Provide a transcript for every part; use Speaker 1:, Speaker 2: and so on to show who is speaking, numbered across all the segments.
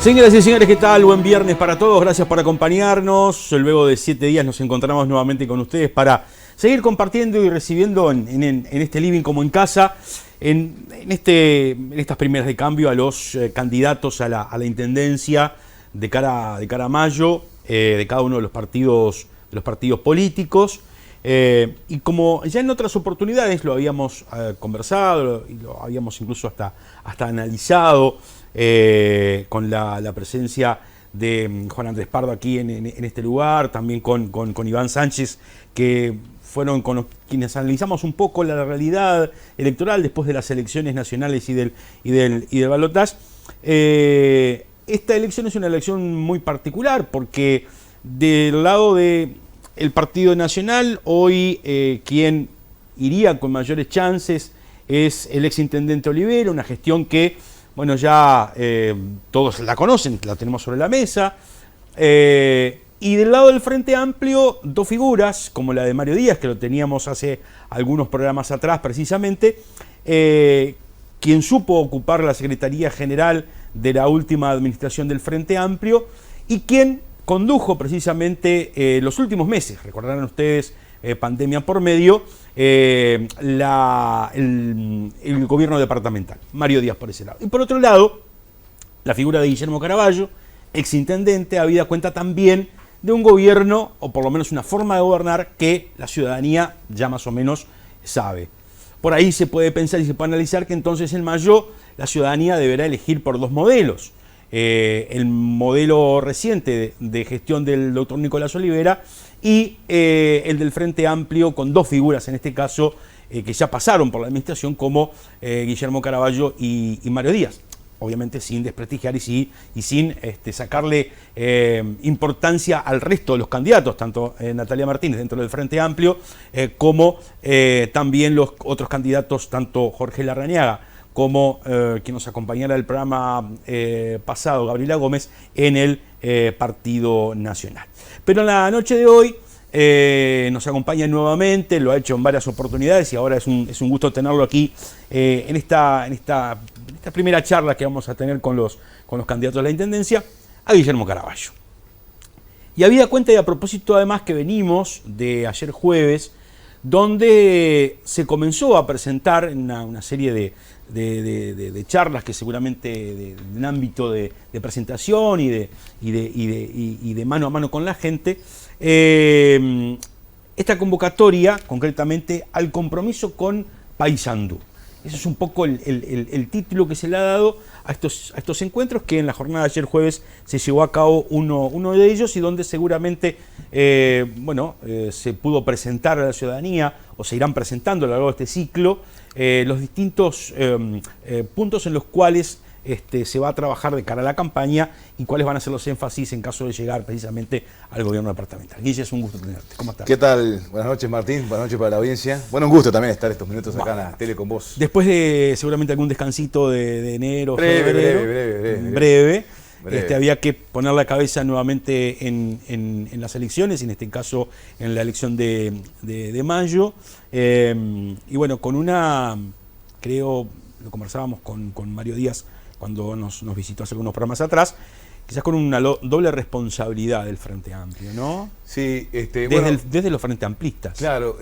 Speaker 1: Señoras y señores, ¿qué tal? Buen viernes para todos, gracias por acompañarnos. Luego de 7 días nos encontramos nuevamente con ustedes para seguir compartiendo y recibiendo en este living como en casa, en estas primeras de cambio a los candidatos a la intendencia de cara a mayo, de cada uno de los partidos políticos. Y como ya en otras oportunidades lo habíamos conversado y lo habíamos incluso hasta analizado, con la presencia de Juan Andrés Pardo aquí en este lugar, también con Iván Sánchez, que fueron con quienes analizamos un poco la realidad electoral después de las elecciones nacionales y del balotaje. Esta elección es una elección muy particular porque del lado del Partido Nacional, hoy quien iría con mayores chances es el exintendente Olivera, una gestión que, bueno, ya todos la conocen, la tenemos sobre la mesa. Y del lado del Frente Amplio, dos figuras, como la de Mario Díaz, que lo teníamos hace algunos programas atrás precisamente, quien supo ocupar la Secretaría General de la última administración del Frente Amplio y quien condujo precisamente los últimos meses, recordarán ustedes, pandemia por medio, el gobierno departamental. Mario Díaz por ese lado. Y por otro lado, la figura de Guillermo Caraballo, exintendente, habida cuenta también de un gobierno, o por lo menos una forma de gobernar, que la ciudadanía ya más o menos sabe. Por ahí se puede pensar y se puede analizar que entonces en mayo la ciudadanía deberá elegir por dos modelos. El modelo reciente de gestión del doctor Nicolás Olivera y el del Frente Amplio, con dos figuras en este caso que ya pasaron por la administración, como Guillermo Caraballo y Mario Díaz. Obviamente sin desprestigiar y sin sacarle importancia al resto de los candidatos, tanto Natalia Martínez dentro del Frente Amplio como también los otros candidatos, tanto Jorge Larrañaga como quien nos acompañara el programa pasado, Gabriela Gómez, en el Partido Nacional. Pero en la noche de hoy nos acompaña nuevamente, lo ha hecho en varias oportunidades y ahora es un gusto tenerlo aquí en esta primera charla que vamos a tener con los candidatos a la intendencia, a Guillermo Caraballo. Y habida cuenta y a propósito además que venimos de ayer jueves, donde se comenzó a presentar una serie de charlas que seguramente en ámbito de presentación y de mano a mano con la gente, esta convocatoria concretamente al compromiso con Paysandú. Ese es un poco el título que se le ha dado a estos encuentros, que en la jornada de ayer jueves se llevó a cabo uno de ellos y donde seguramente se pudo presentar a la ciudadanía, o se irán presentando a lo largo de este ciclo, los distintos puntos en los cuales se va a trabajar de cara a la campaña y cuáles van a ser los énfasis en caso de llegar precisamente al gobierno departamental. Guille, es un gusto tenerte. ¿Cómo estás?
Speaker 2: ¿Qué tal? Buenas noches, Martín. Buenas noches para la audiencia. Bueno, un gusto también estar estos minutos acá en la tele con vos.
Speaker 1: Después de seguramente algún descansito de enero,
Speaker 2: breve.
Speaker 1: Había que poner la cabeza nuevamente en las elecciones, en este caso en la elección de mayo. Y bueno, creo, lo conversábamos con Mario Díaz cuando nos visitó hace algunos programas atrás, quizás con una doble responsabilidad del Frente Amplio, ¿no?
Speaker 2: Sí,
Speaker 1: desde los Frente Amplistas.
Speaker 2: Claro,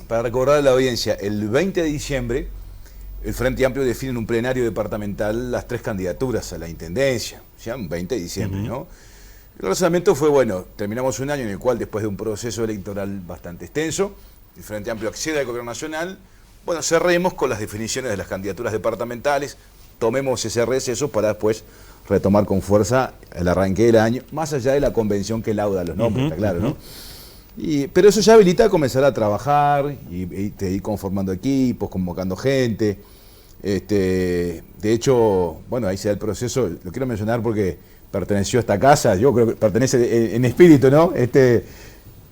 Speaker 2: para recordar a la audiencia, el 20 de diciembre el Frente Amplio define en un plenario departamental las 3 candidaturas a la intendencia, ya un 20 de diciembre, ¿no? El razonamiento fue, bueno, terminamos un año en el cual, después de un proceso electoral bastante extenso, el Frente Amplio accede al gobierno nacional. Bueno, cerremos con las definiciones de las candidaturas departamentales, tomemos ese receso para después retomar con fuerza el arranque del año, más allá de la convención que lauda los nombres, está claro, ¿no? Pero eso ya habilita a comenzar a trabajar y ir conformando equipos, convocando gente. De hecho, bueno, ahí se da el proceso, lo quiero mencionar porque perteneció a esta casa, yo creo que pertenece en espíritu, ¿no?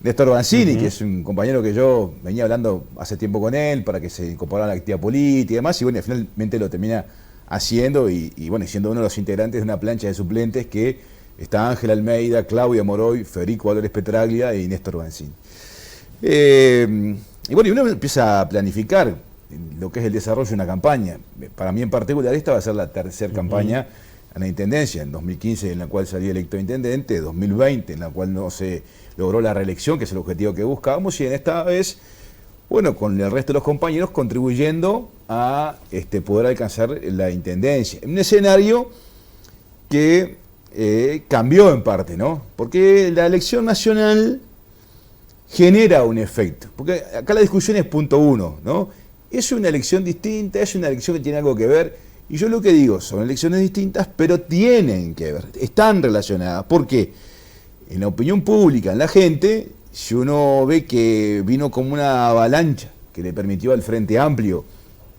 Speaker 2: Néstor Banzini, que es un compañero que yo venía hablando hace tiempo con él para que se incorporara a la actividad política y demás, y bueno, finalmente lo termina haciendo y siendo uno de los integrantes de una plancha de suplentes que está Ángel Almeida, Claudia Moroy, Federico Valores Petraglia y Néstor Banzini. Y bueno, y uno empieza a planificar lo que es el desarrollo de una campaña. Para mí en particular esta va a ser la tercera campaña a la intendencia, en 2015 en la cual salí electo intendente, 2020 en la cual no se logró la reelección, que es el objetivo que buscábamos, y en esta vez, bueno, con el resto de los compañeros contribuyendo a poder alcanzar la intendencia. Un escenario que cambió en parte, ¿no? Porque la elección nacional genera un efecto. Porque acá la discusión es punto uno, ¿no? Es una elección distinta, es una elección que tiene algo que ver. Y yo lo que digo, son elecciones distintas, pero tienen que ver, están relacionadas. ¿Por qué? En la opinión pública, en la gente, si uno ve que vino como una avalancha que le permitió al Frente Amplio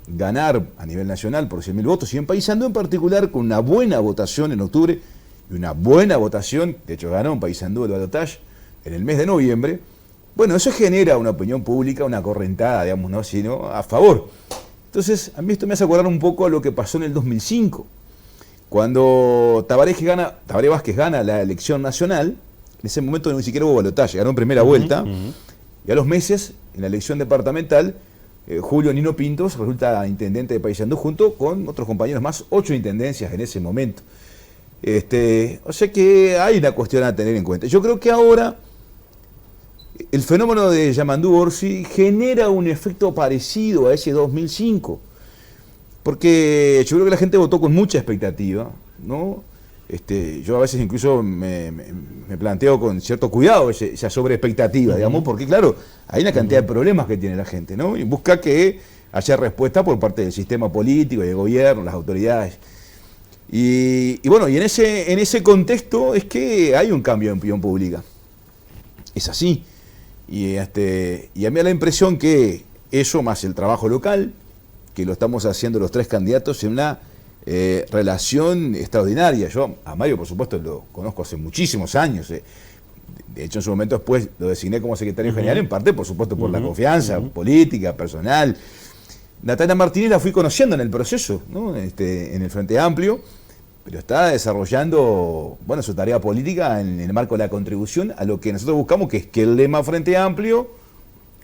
Speaker 2: ganar a nivel nacional por 100.000 votos, y en Paysandú en particular, con una buena votación en octubre, y una buena votación, de hecho ganó en Paysandú el balotaje en el mes de noviembre, bueno, eso genera una opinión pública, una correntada, digamos, ¿no? Sino a favor. Entonces, a mí esto me hace acordar un poco a lo que pasó en el 2005, cuando Tabaré Vázquez gana la elección nacional. En ese momento ni siquiera hubo balotaje, ganó en primera vuelta, y a los meses, en la elección departamental, Julio Nino Pintos resulta intendente de Paysandú junto con otros compañeros más, 8 intendencias en ese momento. O sea que hay una cuestión a tener en cuenta. Yo creo que ahora el fenómeno de Yamandú Orsi genera un efecto parecido a ese 2005, porque yo creo que la gente votó con mucha expectativa, ¿no? Yo a veces incluso me planteo con cierto cuidado esa sobreexpectativa, digamos, porque claro, hay una cantidad de problemas que tiene la gente, ¿no? Y busca que haya respuesta por parte del sistema político, del gobierno, las autoridades. Y bueno, y en ese contexto es que hay un cambio en opinión pública. Es así. Y a mí me da la impresión que eso, más el trabajo local, que lo estamos haciendo los 3 candidatos en una relación extraordinaria. Yo a Mario, por supuesto, lo conozco hace muchísimos años. De hecho, en su momento después lo designé como secretario general, en parte, por supuesto, por la confianza política, personal. Natalia Martínez la fui conociendo en el proceso, ¿no? En el Frente Amplio, pero está desarrollando, bueno, su tarea política en el marco de la contribución a lo que nosotros buscamos, que es que el lema Frente Amplio,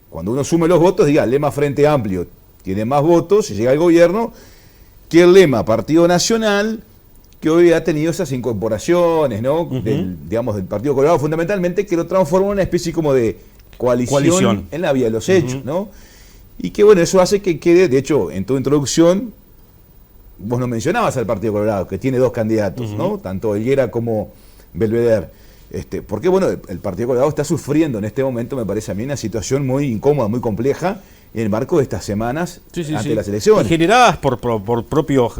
Speaker 2: cuando uno sume los votos, diga, el lema Frente Amplio tiene más votos y llega al gobierno, que el lema Partido Nacional, que hoy ha tenido esas incorporaciones, ¿no? Del Partido Colorado, fundamentalmente, que lo transforma en una especie como de coalición en la vía de los hechos, ¿no? Y que, bueno, eso hace que quede, de hecho, en tu introducción, vos no mencionabas al Partido Colorado, que tiene 2 candidatos, ¿no? Tanto Helguera como Belvedere. Porque, bueno, el Partido Colorado está sufriendo en este momento, me parece a mí, una situación muy incómoda, muy compleja, en el marco de estas semanas ante las elecciones.
Speaker 1: Y generadas por propios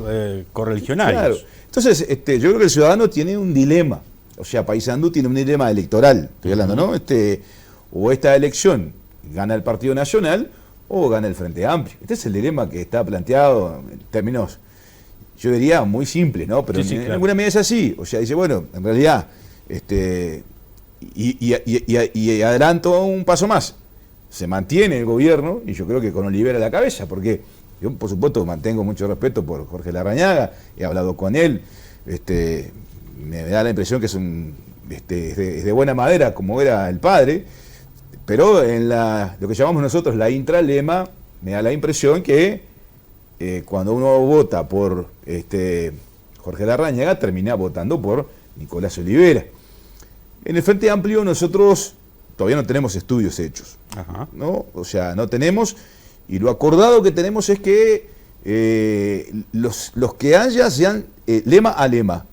Speaker 1: correligionarios.
Speaker 2: Claro. Entonces, yo creo que el ciudadano tiene un dilema. O sea, Paysandú tiene un dilema electoral, estoy hablando, ¿no? O esta elección gana el Partido Nacional o gana el Frente Amplio. Este es el dilema que está planteado en términos, yo diría, muy simples, ¿no? Pero en alguna medida es así. O sea, dice, bueno, en realidad, y adelanto un paso más. Se mantiene el gobierno, y yo creo que con Olivera a la cabeza, porque yo, por supuesto, mantengo mucho respeto por Jorge Larrañaga, he hablado con él, me da la impresión que es de buena madera, como era el padre, pero en lo que llamamos nosotros la intralema, me da la impresión que cuando uno vota por Jorge Larrañaga, termina votando por Nicolás Olivera. En el Frente Amplio nosotros todavía no tenemos estudios hechos, ¿no? O sea, no tenemos, y lo acordado que tenemos es que los que haya sean lema a lema,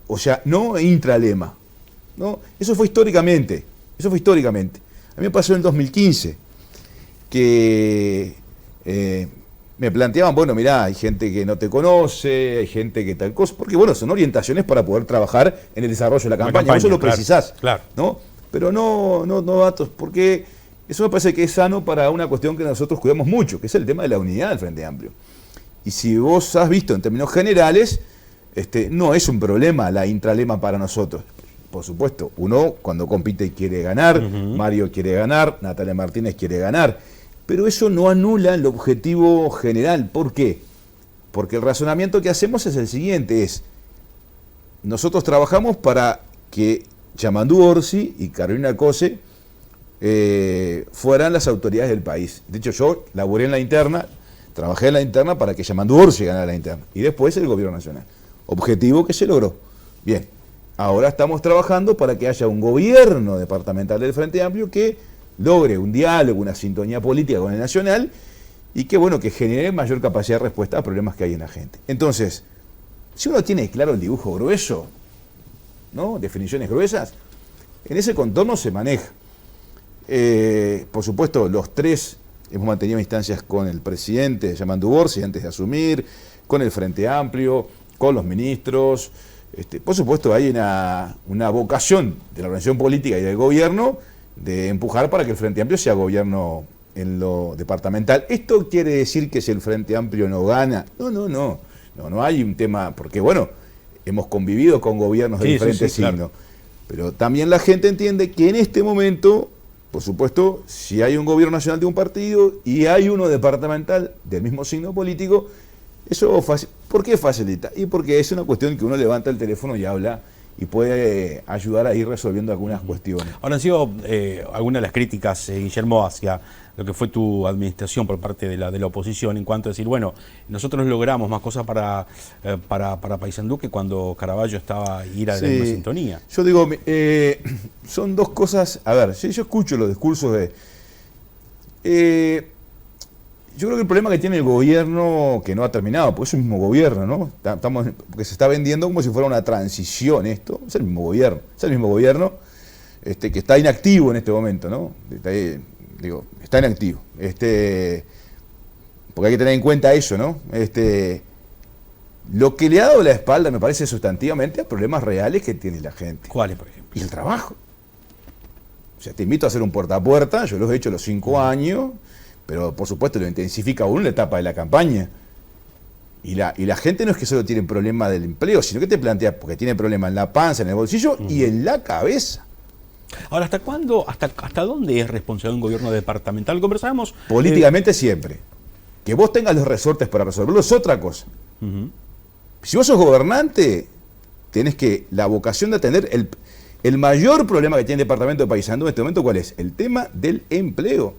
Speaker 2: o sea, no intralema, ¿no? Eso fue históricamente. A mí me pasó en el 2015, que me planteaban, bueno, mirá, hay gente que no te conoce, hay gente que tal cosa, porque bueno, son orientaciones para poder trabajar en el desarrollo de la campaña, eso lo precisás, ¿no? Pero no datos, porque eso me parece que es sano para una cuestión que nosotros cuidamos mucho, que es el tema de la unidad del Frente Amplio. Y si vos has visto en términos generales, no es un problema la intralema para nosotros. Por supuesto, uno cuando compite quiere ganar, Mario quiere ganar, Natalia Martínez quiere ganar, pero eso no anula el objetivo general. ¿Por qué? Porque el razonamiento que hacemos es el siguiente, nosotros trabajamos para que Yamandú Orsi y Carolina Cose fueran las autoridades del país. De hecho, yo laboré en la interna, trabajé en la interna para que Yamandú Orsi ganara la interna, y después el gobierno nacional. objetivo que se logró. Bien, ahora estamos trabajando para que haya un gobierno departamental del Frente Amplio que logre un diálogo, una sintonía política con el nacional y que, bueno, que genere mayor capacidad de respuesta a problemas que hay en la gente. Entonces, si uno tiene claro el dibujo grueso, ¿no? Definiciones gruesas, en ese contorno se maneja. Por supuesto, los tres hemos mantenido instancias con el presidente Yamandu Borsi antes de asumir, con el Frente Amplio, con los ministros. Por supuesto, hay una vocación de la organización política y del gobierno de empujar para que el Frente Amplio sea gobierno en lo departamental. ¿Esto quiere decir que si el Frente Amplio no gana? No hay un tema, porque bueno, hemos convivido con gobiernos de diferentes signos. Claro. Pero también la gente entiende que en este momento, por supuesto, si hay un gobierno nacional de un partido y hay uno departamental del mismo signo político, eso ¿por qué facilita? Y porque es una cuestión que uno levanta el teléfono y habla y puede ayudar a ir resolviendo algunas cuestiones.
Speaker 1: Ahora han sido algunas de las críticas, Guillermo, hacia lo que fue tu administración por parte de la oposición en cuanto a decir, bueno, nosotros logramos más cosas para Paysandú que cuando Caraballo estaba en la misma sintonía.
Speaker 2: Yo digo, son dos cosas. A ver, si yo escucho los discursos de... yo creo que el problema que tiene el gobierno, que no ha terminado, porque es el mismo gobierno, ¿no? Porque se está vendiendo como si fuera una transición esto. Es el mismo gobierno, que está inactivo en este momento, ¿no? Está inactivo. Porque hay que tener en cuenta eso, ¿no? Lo que le ha dado la espalda, me parece sustantivamente, a problemas reales que tiene la gente.
Speaker 1: ¿Cuáles, por ejemplo?
Speaker 2: Y el trabajo. O sea, te invito a hacer un puerta a puerta, yo los he hecho los 5 años, pero por supuesto lo intensifica uno en la etapa de la campaña. Y la gente no es que solo tiene problema del empleo, sino que te plantea, porque tiene problema en la panza, en el bolsillo y en la cabeza.
Speaker 1: Ahora, ¿hasta cuándo, hasta dónde es responsable un gobierno departamental? Conversábamos...
Speaker 2: Políticamente siempre. Que vos tengas los resortes para resolverlo es otra cosa. Si vos sos gobernante, tenés que la vocación de atender el mayor problema que tiene el departamento de Paysandú en este momento, ¿cuál es? El tema del empleo.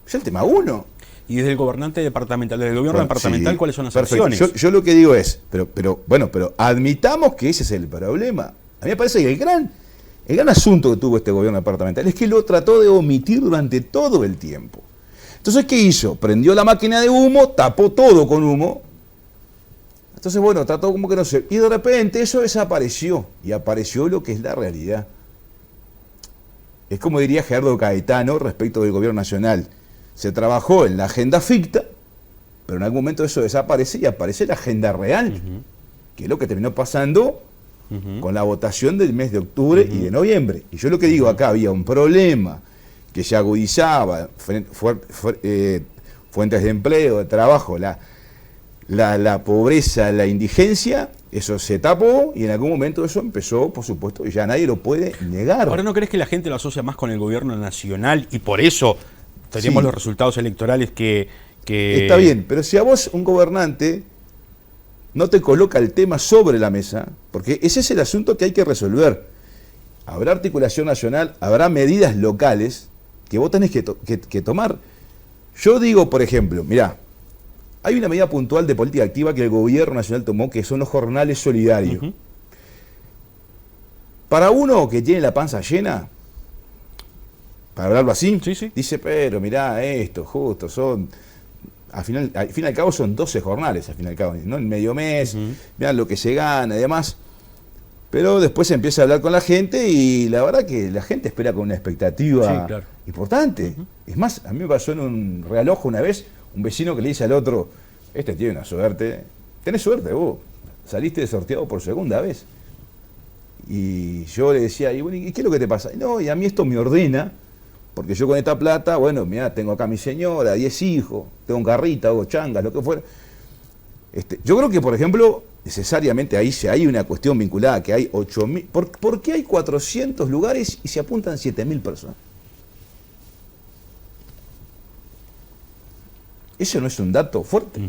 Speaker 2: Es el tema 1.
Speaker 1: Y desde el gobernante departamental, desde el gobierno departamental, ¿cuáles son las acciones?
Speaker 2: Yo lo que digo es, pero admitamos que ese es el problema. A mí me parece que el gran asunto que tuvo este gobierno departamental es que lo trató de omitir durante todo el tiempo. Entonces, ¿qué hizo? Prendió la máquina de humo, tapó todo con humo. Entonces, bueno, trató como que no sé. Y de repente eso desapareció. Y apareció lo que es la realidad. Es como diría Gerardo Caetano respecto del gobierno nacional. Se trabajó en la agenda ficta, pero en algún momento eso desaparece y aparece la agenda real, que es lo que terminó pasando con la votación del mes de octubre y de noviembre. Y yo lo que digo, acá había un problema que se agudizaba, fuentes de empleo, de trabajo, la pobreza, la indigencia, eso se tapó y en algún momento eso empezó, por supuesto, y ya nadie lo puede negar.
Speaker 1: ¿Ahora no crees que la gente lo asocia más con el gobierno nacional y por eso tenemos los resultados electorales que...
Speaker 2: Está bien, pero si a vos un gobernante no te coloca el tema sobre la mesa, porque ese es el asunto que hay que resolver. Habrá articulación nacional, habrá medidas locales que vos tenés que tomar. Yo digo, por ejemplo, mirá, hay una medida puntual de política activa que el gobierno nacional tomó, que son los jornales solidarios. Para uno que tiene la panza llena, para hablarlo así, dice, pero mirá, esto justo son... Al fin y al cabo son 12 jornales, al fin y al cabo, ¿no? En medio mes, mirá lo que se gana y demás. Pero después se empieza a hablar con la gente y la verdad que la gente espera con una expectativa importante. Es más, a mí me pasó en un reloj una vez, un vecino que le dice al otro, este tiene una suerte, tenés suerte vos, saliste sorteado por segunda vez. Y yo le decía, y bueno, ¿y qué es lo que te pasa? No, y a mí esto me ordena, porque yo con esta plata, bueno, mirá, tengo acá a mi señora, 10 hijos, tengo un carrito, hago changas, lo que fuera. Yo creo que, por ejemplo, necesariamente ahí hay una cuestión vinculada, que hay 8.000... ¿Por qué hay 400 lugares y se apuntan 7.000 personas? Eso no es un dato fuerte.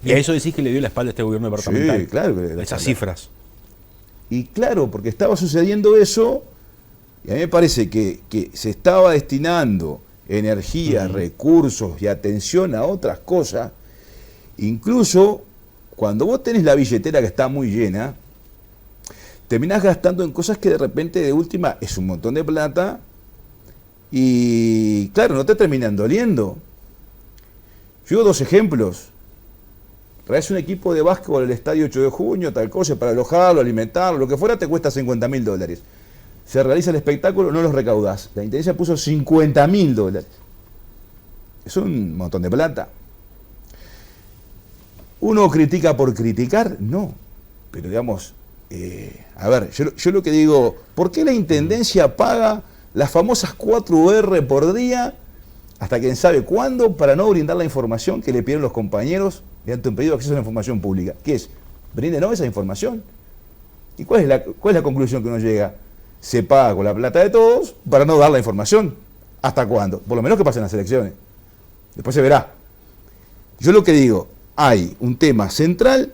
Speaker 1: Y a eso decís que le dio la espalda a este gobierno departamental.
Speaker 2: Sí, claro que le dio
Speaker 1: esas cifras.
Speaker 2: Y claro, porque estaba sucediendo eso, y a mí me parece que se estaba destinando energía, recursos y atención a otras cosas, incluso cuando vos tenés la billetera que está muy llena, terminás gastando en cosas que de repente de última es un montón de plata y claro, no te terminan doliendo. Yo digo 2 ejemplos. Traes un equipo de básquetbol al estadio 8 de junio, tal cosa, para alojarlo, alimentarlo, lo que fuera, te cuesta $50.000. Se realiza el espectáculo, no los recaudás. La Intendencia puso $50.000. Es un montón de plata. ¿Uno critica por criticar? No. Pero digamos, a ver, yo lo que digo, ¿por qué la Intendencia paga las famosas 4R por día hasta quién sabe cuándo para no brindar la información que le pidieron los compañeros mediante un pedido de acceso a la información pública? ¿Qué es? Bríndenos esa información. ¿Y cuál es la conclusión que uno llega? Se paga con la plata de todos para no dar la información. ¿Hasta cuándo? Por lo menos que pasen las elecciones. Después se verá. Yo lo que digo, hay un tema central,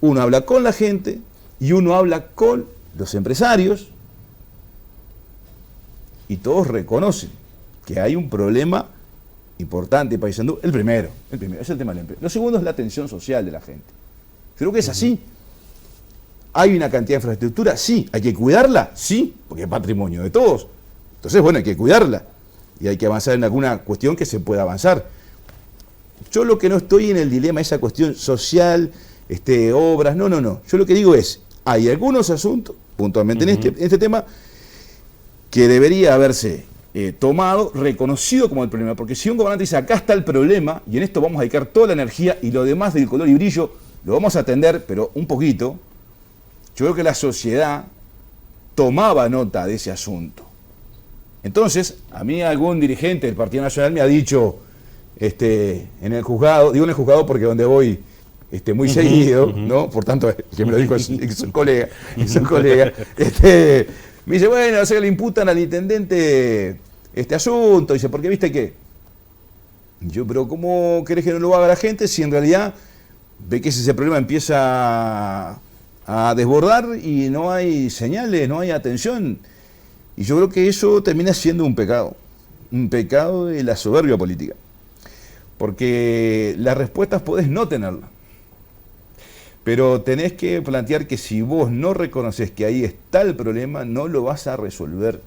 Speaker 2: uno habla con la gente y uno habla con los empresarios y todos reconocen que hay un problema importante en Paysandú. El primero es el tema del empleo. Lo segundo es la atención social de la gente. Creo que es así. ¿Hay una cantidad de infraestructura? Sí. ¿Hay que cuidarla? Sí, porque es patrimonio de todos. Entonces, bueno, hay que cuidarla. Y hay que avanzar en alguna cuestión que se pueda avanzar. Yo lo que no estoy en el dilema, esa cuestión social, obras, no. Yo lo que digo es, hay algunos asuntos, puntualmente en este tema, que debería haberse tomado, reconocido como el problema. Porque si un gobernante dice, acá está el problema, y en esto vamos a dedicar toda la energía, y lo demás del color y brillo, lo vamos a atender, pero un poquito, yo creo que la sociedad tomaba nota de ese asunto. Entonces, a mí algún dirigente del Partido Nacional me ha dicho, en el juzgado, digo en el juzgado porque donde voy muy seguido, ¿no? Por tanto, que me lo dijo es un colega, me dice, bueno, o sea, le imputan al intendente este asunto, dice, porque viste que, yo, pero ¿cómo querés que no lo haga la gente si en realidad ve que ese problema empieza a desbordar y no hay señales, no hay atención? Y yo creo que eso termina siendo un pecado de la soberbia política. Porque las respuestas podés no tenerlas, pero tenés que plantear que si vos no reconoces que ahí está el problema, no lo vas a resolver.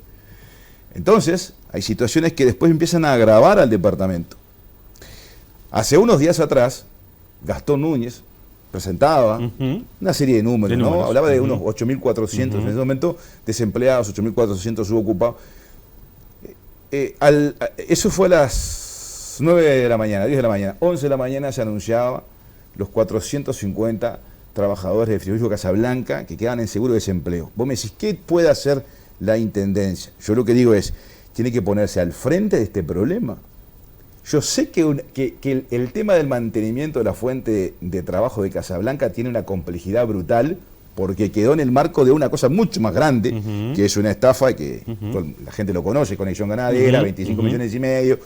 Speaker 2: Entonces, hay situaciones que después empiezan a agravar al departamento. Hace unos días atrás, Gastón Núñez presentaba una serie de números, ¿no? Hablaba de unos 8.400 en ese momento desempleados, 8.400 subocupados. Eso fue a las 9 de la mañana, 10 de la mañana, 11 de la mañana se anunciaba los 450 trabajadores del frigorífico Casablanca que quedan en seguro de desempleo. Vos me decís, ¿qué puede hacer la Intendencia? Yo lo que digo es, tiene que ponerse al frente de este problema. Yo sé que el tema del mantenimiento de la fuente de trabajo de Casablanca tiene una complejidad brutal porque quedó en el marco de una cosa mucho más grande, que es una estafa y que la gente lo conoce, Conexión Ganadera, 25 millones y medio.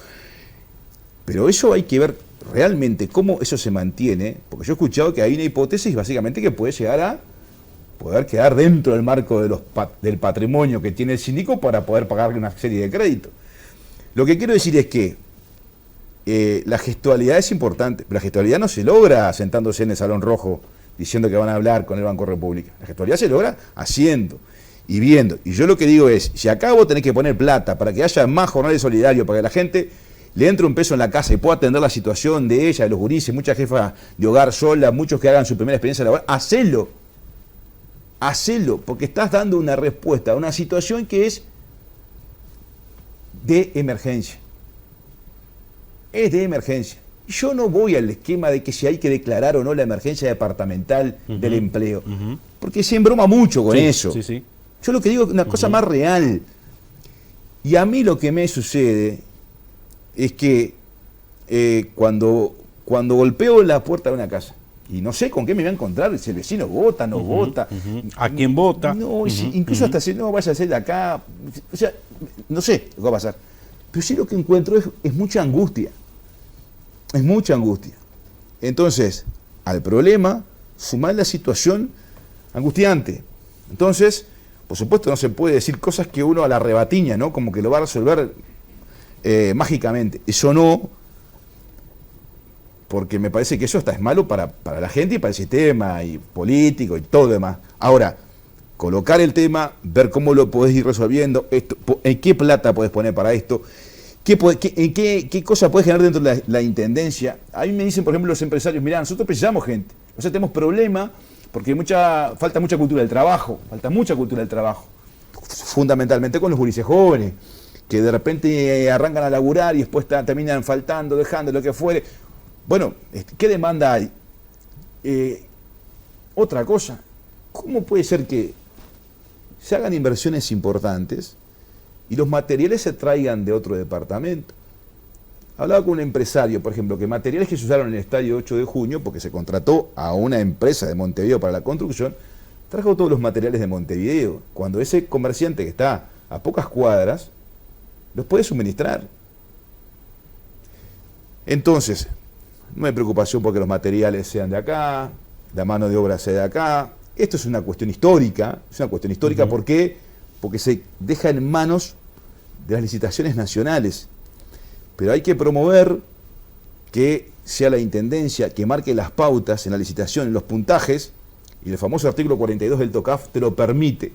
Speaker 2: Pero eso hay que ver realmente cómo eso se mantiene, porque yo he escuchado que hay una hipótesis básicamente que puede llegar a poder quedar dentro del marco del patrimonio que tiene el síndico para poder pagar una serie de créditos. Lo que quiero decir es que la gestualidad es importante, pero la gestualidad no se logra sentándose en el Salón Rojo diciendo que van a hablar con el Banco República. La gestualidad se logra haciendo y viendo. Y yo lo que digo es, si acá vos tenés que poner plata para que haya más jornales solidarios, para que la gente le entre un peso en la casa y pueda atender la situación de ella, de los gurises, muchas jefas de hogar solas, muchos que hagan su primera experiencia laboral, hacelo, porque estás dando una respuesta a una situación que es de emergencia. Es de emergencia. Yo no voy al esquema de que si hay que declarar o no la emergencia departamental del empleo, porque se embroma mucho con eso. Sí. Yo lo que digo es una cosa más real. Y a mí lo que me sucede es que cuando golpeo la puerta de una casa, y no sé con qué me voy a encontrar, si el vecino vota, no vota.
Speaker 1: ¿A quién vota?
Speaker 2: No, incluso hasta si no vaya a ser de acá, o sea, no sé lo que va a pasar. Pero sí lo que encuentro es mucha angustia. Es mucha angustia. Entonces, al problema, sumar la situación angustiante. Entonces, por supuesto, no se puede decir cosas que uno a la rebatiña, ¿no? Como que lo va a resolver mágicamente. Eso no. porque me parece que eso es malo para la gente y para el sistema y político y todo lo demás. Ahora, colocar el tema, ver cómo lo podés ir resolviendo, en qué plata podés poner para esto, qué cosa podés generar dentro de la intendencia. A mí me dicen, por ejemplo, los empresarios, mirá, nosotros precisamos gente, o sea, tenemos problemas porque falta mucha cultura del trabajo, fundamentalmente con los gurises jóvenes, que de repente arrancan a laburar y después terminan faltando, dejando, lo que fuere. Bueno, ¿qué demanda hay? Otra cosa, ¿cómo puede ser que se hagan inversiones importantes y los materiales se traigan de otro departamento? Hablaba con un empresario, por ejemplo, que materiales que se usaron en el estadio 8 de junio, porque se contrató a una empresa de Montevideo para la construcción, trajo todos los materiales de Montevideo, cuando ese comerciante que está a pocas cuadras los puede suministrar. Entonces, no hay preocupación porque los materiales sean de acá, la mano de obra sea de acá. Esto es una cuestión histórica. ¿Por qué? Porque se deja en manos de las licitaciones nacionales. Pero hay que promover que sea la intendencia que marque las pautas en la licitación, en los puntajes, y el famoso artículo 42 del TOCAF te lo permite.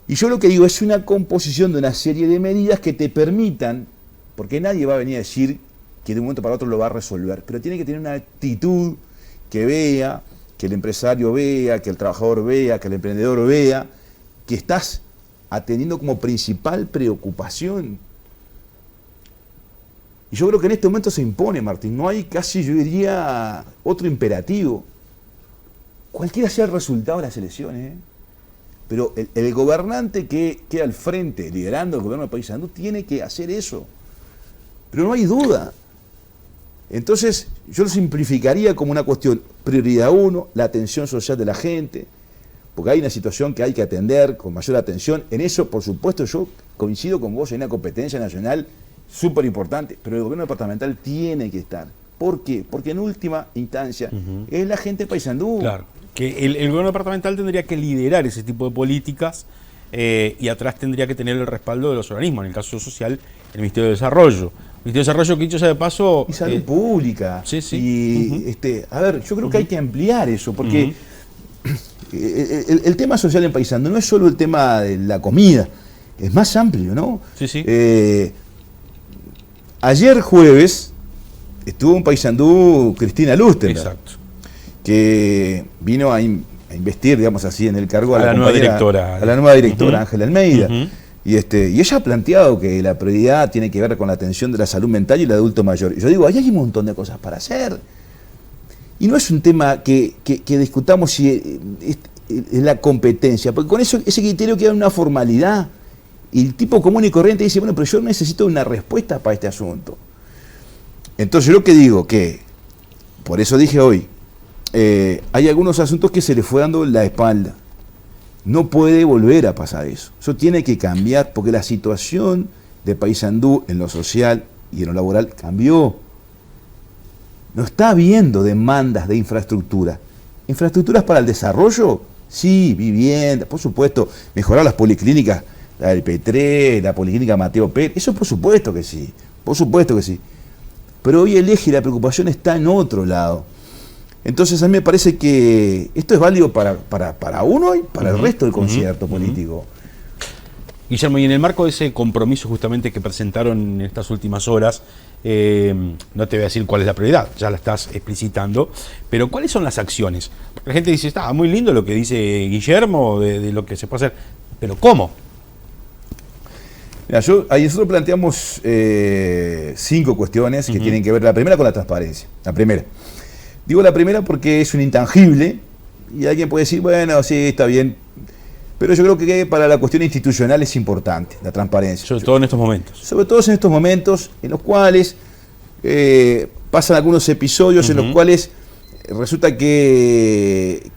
Speaker 2: Y yo lo que digo es una composición de una serie de medidas que te permitan, porque nadie va a venir a decir que de un momento para otro lo va a resolver, pero tiene que tener una actitud que vea, que el empresario vea, que el trabajador vea, que el emprendedor vea, que estás atendiendo como principal preocupación. Y yo creo que en este momento se impone, Martín, no hay casi, yo diría, otro imperativo. Cualquiera sea el resultado de las elecciones, pero el gobernante que queda al frente, liderando el gobierno del Paysandú, tiene que hacer eso. Pero no hay duda. Entonces, yo lo simplificaría como una cuestión, prioridad 1, la atención social de la gente, porque hay una situación que hay que atender con mayor atención. En eso, por supuesto, yo coincido con vos, hay una competencia nacional súper importante, pero el gobierno departamental tiene que estar. ¿Por qué? Porque en última instancia es la gente de Paysandú.
Speaker 1: Claro, que el gobierno departamental tendría que liderar ese tipo de políticas y atrás tendría que tener el respaldo de los organismos, en el caso social, el Ministerio de Desarrollo. El Ministerio de Desarrollo, que dicho sea de paso...
Speaker 2: Y salud pública.
Speaker 1: Sí, sí.
Speaker 2: Y, a ver, yo creo que hay que ampliar eso, porque el tema social en Paysandú no es solo el tema de la comida, es más amplio, ¿no?
Speaker 1: Sí, sí.
Speaker 2: Ayer jueves estuvo en Paysandú Cristina Lustenberg.
Speaker 1: Exacto.
Speaker 2: Que vino a investir, digamos así, en el cargo
Speaker 1: a la nueva directora.
Speaker 2: A la nueva directora, Ángela Almeida. Y ella ha planteado que la prioridad tiene que ver con la atención de la salud mental y el adulto mayor. Y yo digo, ahí hay un montón de cosas para hacer. Y no es un tema que discutamos si es la competencia, porque con ese criterio queda una formalidad. Y el tipo común y corriente dice, bueno, pero yo necesito una respuesta para este asunto. Entonces yo lo que digo, que por eso dije hoy, hay algunos asuntos que se le fue dando la espalda. No puede volver a pasar eso. Eso tiene que cambiar porque la situación de Paysandú en lo social y en lo laboral cambió. No está habiendo demandas de infraestructura. ¿Infraestructuras para el desarrollo? Sí, vivienda, por supuesto. Mejorar las policlínicas, la del P3, la policlínica Mateo Pérez. Eso por supuesto que sí. Por supuesto que sí. Pero hoy el eje y la preocupación está en otro lado. Entonces a mí me parece que esto es válido para uno y para el resto del concierto político.
Speaker 1: Guillermo, y en el marco de ese compromiso justamente que presentaron en estas últimas horas, no te voy a decir cuál es la prioridad, ya la estás explicitando, pero ¿cuáles son las acciones? Porque la gente dice, está muy lindo lo que dice Guillermo de lo que se puede hacer, pero ¿cómo?
Speaker 2: Mira, ahí nosotros planteamos 5 cuestiones que tienen que ver, la primera con la transparencia, la primera. Digo la primera porque es un intangible y alguien puede decir, bueno, sí, está bien, pero yo creo que para la cuestión institucional es importante la transparencia.
Speaker 1: Sobre todo en estos momentos.
Speaker 2: Sobre todo en estos momentos en los cuales pasan algunos episodios en los cuales resulta que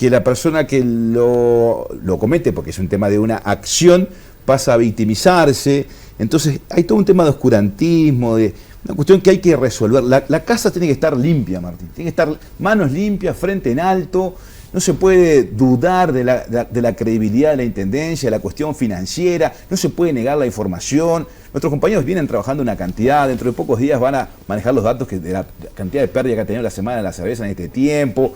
Speaker 2: la persona que lo comete, porque es un tema de una acción, pasa a victimizarse. Entonces hay todo un tema de oscurantismo, de una cuestión que hay que resolver. La casa tiene que estar limpia, Martín. Tiene que estar manos limpias, frente en alto, no se puede dudar de la credibilidad de la Intendencia, de la cuestión financiera, no se puede negar la información. Nuestros compañeros vienen trabajando una cantidad, dentro de pocos días van a manejar los datos de la cantidad de pérdida que ha tenido la Semana de la Cerveza en este tiempo,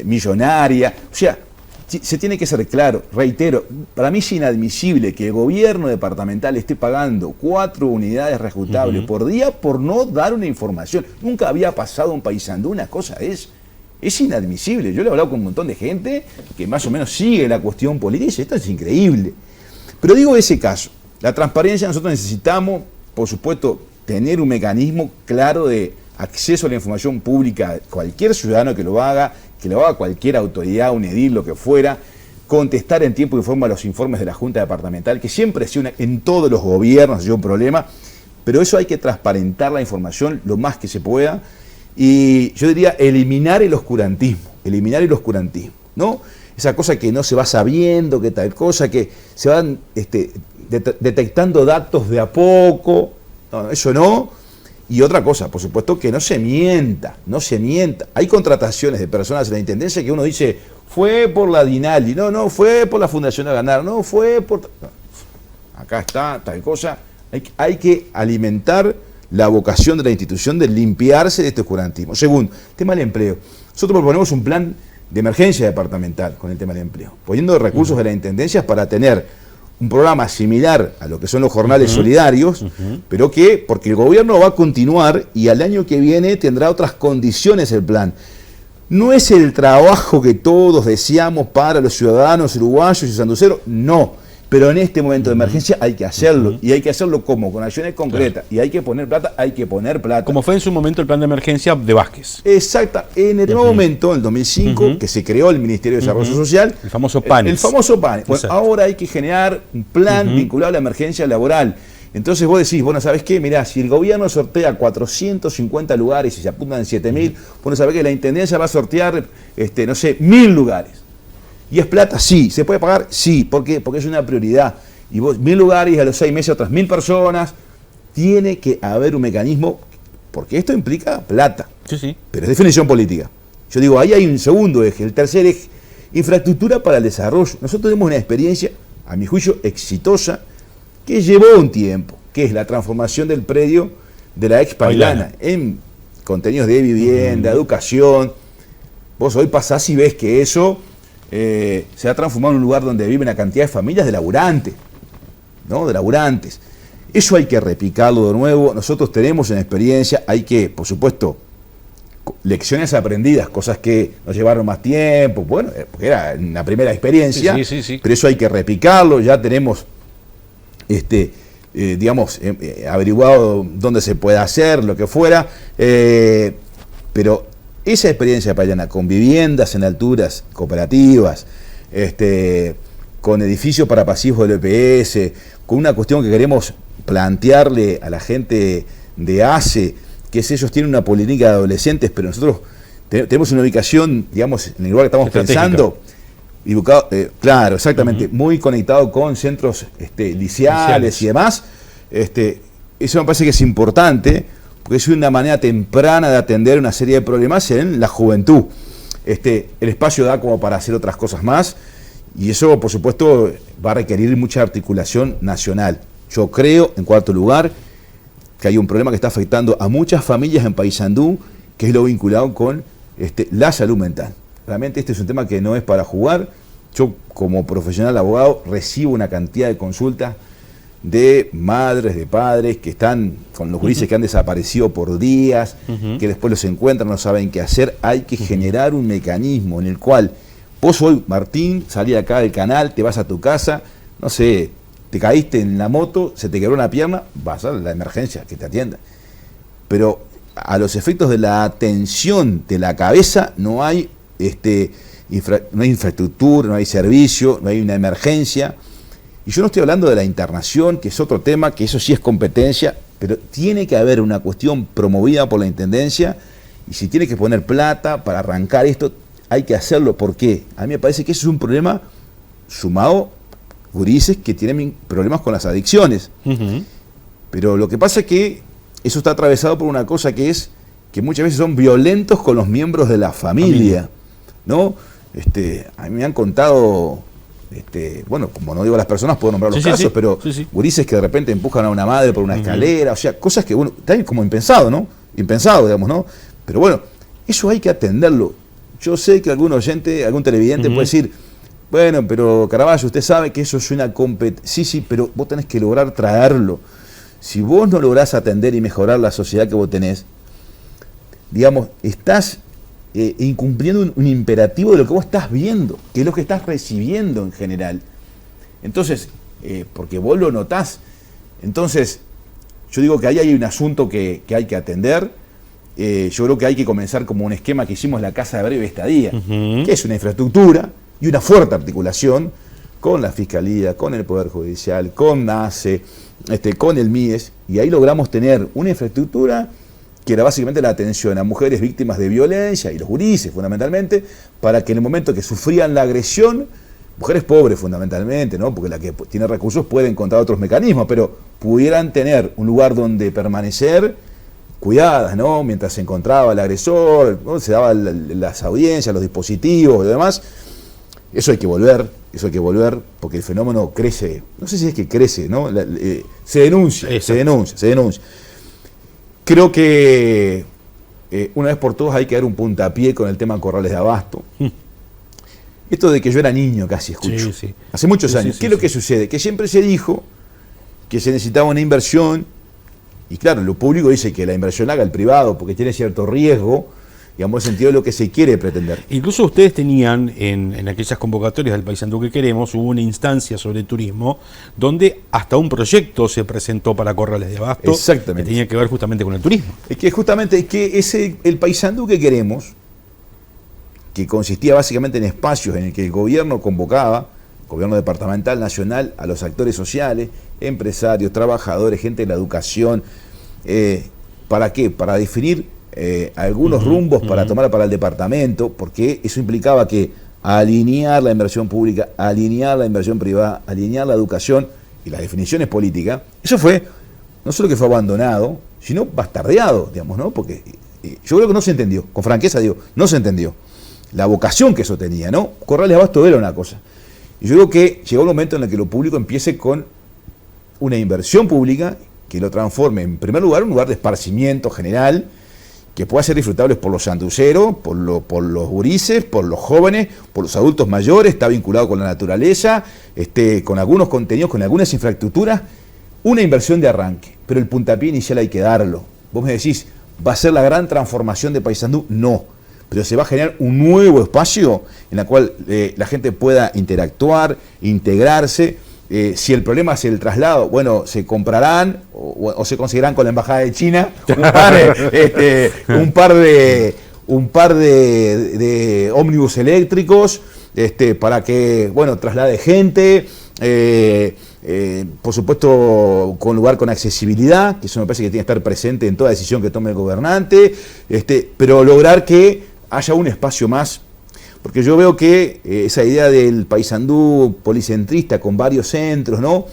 Speaker 2: millonaria. O sea, se tiene que ser claro, reitero, para mí es inadmisible que el gobierno departamental esté pagando 4 unidades reajutables por día por no dar una información. Nunca había pasado en Paysandú una cosa de eso. Es inadmisible. Yo le he hablado con un montón de gente que más o menos sigue la cuestión política y dice, esto es increíble. Pero digo ese caso, la transparencia, nosotros necesitamos, por supuesto, tener un mecanismo claro de acceso a la información pública, cualquier ciudadano que lo haga cualquier autoridad, un edil, lo que fuera, contestar en tiempo y forma a los informes de la Junta Departamental, que siempre ha sido en todos los gobiernos ha sido un problema, pero eso hay que transparentar la información lo más que se pueda, y yo diría eliminar el oscurantismo, ¿no? Esa cosa que no se va sabiendo, que tal cosa, que se van detectando datos de a poco, no, eso no. Y otra cosa, por supuesto, que no se mienta. Hay contrataciones de personas en la Intendencia que uno dice, fue por la Dinali, no, fue por la Fundación Aganar, no, fue por... No, acá está, tal cosa. Hay que alimentar la vocación de la institución de limpiarse de este oscurantismo. Segundo, tema del empleo. Nosotros proponemos un plan de emergencia departamental con el tema del empleo, poniendo recursos de las Intendencias para tener un programa similar a lo que son los jornales solidarios, pero porque el gobierno va a continuar y al año que viene tendrá otras condiciones el plan. No es el trabajo que todos deseamos para los ciudadanos uruguayos y sanduceros, no. Pero en este momento de emergencia hay que hacerlo, y hay que hacerlo ¿cómo? Con acciones concretas, y hay que poner plata,
Speaker 1: Como fue en su momento el plan de emergencia de Vázquez.
Speaker 2: Exacto, en el nuevo momento, en el 2005, que se creó el Ministerio de Desarrollo Social,
Speaker 1: el famoso PANES.
Speaker 2: El famoso PANES. Bueno, ahora hay que generar un plan vinculado a la emergencia laboral. Entonces vos decís, bueno, ¿sabés qué? Mirá, si el gobierno sortea 450 lugares y se apuntan en 7.000, bueno, ¿sabés que la Intendencia va a sortear, 1.000 lugares? ¿Y es plata? Sí. ¿Se puede pagar? Sí. ¿Por qué? Porque es una prioridad. Y vos, 1.000 lugares y a los 6 meses otras 1.000 personas. Tiene que haber un mecanismo, porque esto implica plata.
Speaker 1: Sí.
Speaker 2: Pero es definición política. Yo digo, ahí hay un segundo eje. El tercer eje, infraestructura para el desarrollo. Nosotros tenemos una experiencia, a mi juicio, exitosa, que llevó un tiempo, que es la transformación del predio de la ex Pailana en contenidos de vivienda, educación. Vos hoy pasás y ves que eso se ha transformado en un lugar donde vive una cantidad de familias de laburantes, ¿no? De laburantes. Eso hay que replicarlo de nuevo. Nosotros tenemos una experiencia, hay que, por supuesto, lecciones aprendidas, cosas que nos llevaron más tiempo, bueno, porque era una primera experiencia, sí. Pero eso hay que replicarlo. Ya tenemos, averiguado dónde se puede hacer, lo que fuera, pero esa experiencia payana con viviendas en alturas cooperativas, con edificios para pasivos del EPS, con una cuestión que queremos plantearle a la gente de ACE, que es ellos tienen una política de adolescentes, pero nosotros tenemos una ubicación, digamos, en el lugar que estamos pensando, claro, exactamente, muy conectado con centros liceales y demás. Eso me parece que es importante, porque es una manera temprana de atender una serie de problemas en la juventud. El espacio da como para hacer otras cosas más, y eso, por supuesto, va a requerir mucha articulación nacional. Yo creo, en cuarto lugar, que hay un problema que está afectando a muchas familias en Paysandú, que es lo vinculado con la salud mental. Realmente este es un tema que no es para jugar. Yo, como profesional abogado, recibo una cantidad de consultas de madres, de padres, que están con los gurises que han desaparecido por días, que después los encuentran, no saben qué hacer. Hay que generar un mecanismo en el cual vos hoy, Martín, salí acá del canal, te vas a tu casa, no sé, te caíste en la moto, se te quebró una pierna, vas a la emergencia, que te atiendan. Pero a los efectos de la atención de la cabeza no hay, no hay infraestructura, no hay servicio, no hay una emergencia. Y yo no estoy hablando de la internación, que es otro tema, que eso sí es competencia, pero tiene que haber una cuestión promovida por la Intendencia, y si tiene que poner plata para arrancar esto, hay que hacerlo. ¿Por qué? A mí me parece que eso es un problema sumado gurises que tienen problemas con las adicciones. Pero lo que pasa es que eso está atravesado por una cosa que es que muchas veces son violentos con los miembros de la familia, ¿no? A mí me han contado, bueno, como no digo las personas, puedo nombrar los casos, pero gurises que de repente empujan a una madre por una escalera, o sea, cosas que, bueno, están como impensado, ¿no? Impensado, digamos, ¿no? Pero bueno, eso hay que atenderlo. Yo sé que algún oyente, algún televidente puede decir, bueno, pero Caraballo, usted sabe que eso es una competencia. Sí, pero vos tenés que lograr traerlo. Si vos no lográs atender y mejorar la sociedad que vos tenés, digamos, estás incumpliendo un imperativo de lo que vos estás viendo, que es lo que estás recibiendo en general. Entonces, porque vos lo notás. Entonces, yo digo que ahí hay un asunto que hay que atender. Yo creo que hay que comenzar como un esquema que hicimos en la Casa de Breve Estadía, que es una infraestructura y una fuerte articulación con la Fiscalía, con el Poder Judicial, con NACE, con el MIES, y ahí logramos tener una infraestructura que era básicamente la atención a mujeres víctimas de violencia, y los gurises fundamentalmente, para que en el momento que sufrían la agresión, mujeres pobres fundamentalmente, ¿no? Porque la que tiene recursos puede encontrar otros mecanismos, pero pudieran tener un lugar donde permanecer cuidadas, ¿no? Mientras se encontraba el agresor, ¿no? Se daban las audiencias, los dispositivos y demás. Eso hay que volver, porque el fenómeno crece, no sé si es que crece, ¿no? Se denuncia. Creo que una vez por todas hay que dar un puntapié con el tema Corrales de Abasto. Esto de que yo era niño casi escucho. Hace muchos años. ¿Qué es lo que sucede? Que siempre se dijo que se necesitaba una inversión, y claro, lo público dice que la inversión haga el privado porque tiene cierto riesgo, digamos, en el sentido de lo que se quiere pretender.
Speaker 1: Incluso ustedes tenían en aquellas convocatorias del Paysandú que queremos, hubo una instancia sobre turismo donde hasta un proyecto se presentó para Corrales de Abasto.
Speaker 2: Exactamente.
Speaker 1: Que tenía que ver justamente con el turismo.
Speaker 2: Es que justamente el Paysandú que queremos, que consistía básicamente en espacios en el que el gobierno convocaba, gobierno departamental, nacional, a los actores sociales, empresarios, trabajadores, gente de la educación. ¿Para qué? Para definir algunos rumbos para tomar para el departamento, porque eso implicaba que alinear la inversión pública, alinear la inversión privada, alinear la educación y las definiciones políticas. Eso fue, no solo que fue abandonado, sino bastardeado, digamos, ¿no? Porque yo creo que no se entendió, con franqueza digo, no se entendió la vocación que eso tenía, ¿no? Corrales de Abasto era una cosa. Y yo creo que llegó el momento en el que lo público empiece con una inversión pública que lo transforme, en primer lugar, un lugar de esparcimiento general, que pueda ser disfrutable por los santuceros, por los gurises, por los jóvenes, por los adultos mayores, está vinculado con la naturaleza, con algunos contenidos, con algunas infraestructuras, una inversión de arranque, pero el puntapié inicial hay que darlo. Vos me decís, ¿va a ser la gran transformación de Paysandú? No, pero se va a generar un nuevo espacio en el cual la gente pueda interactuar, integrarse. Si el problema es el traslado, bueno, se comprarán o se conseguirán con la Embajada de China un par de ómnibus eléctricos para que, bueno, traslade gente, por supuesto con lugar con accesibilidad, que eso me parece que tiene que estar presente en toda decisión que tome el gobernante, pero lograr que haya un espacio más. Porque yo veo que esa idea del Paysandú policentrista con varios centros, ¿no?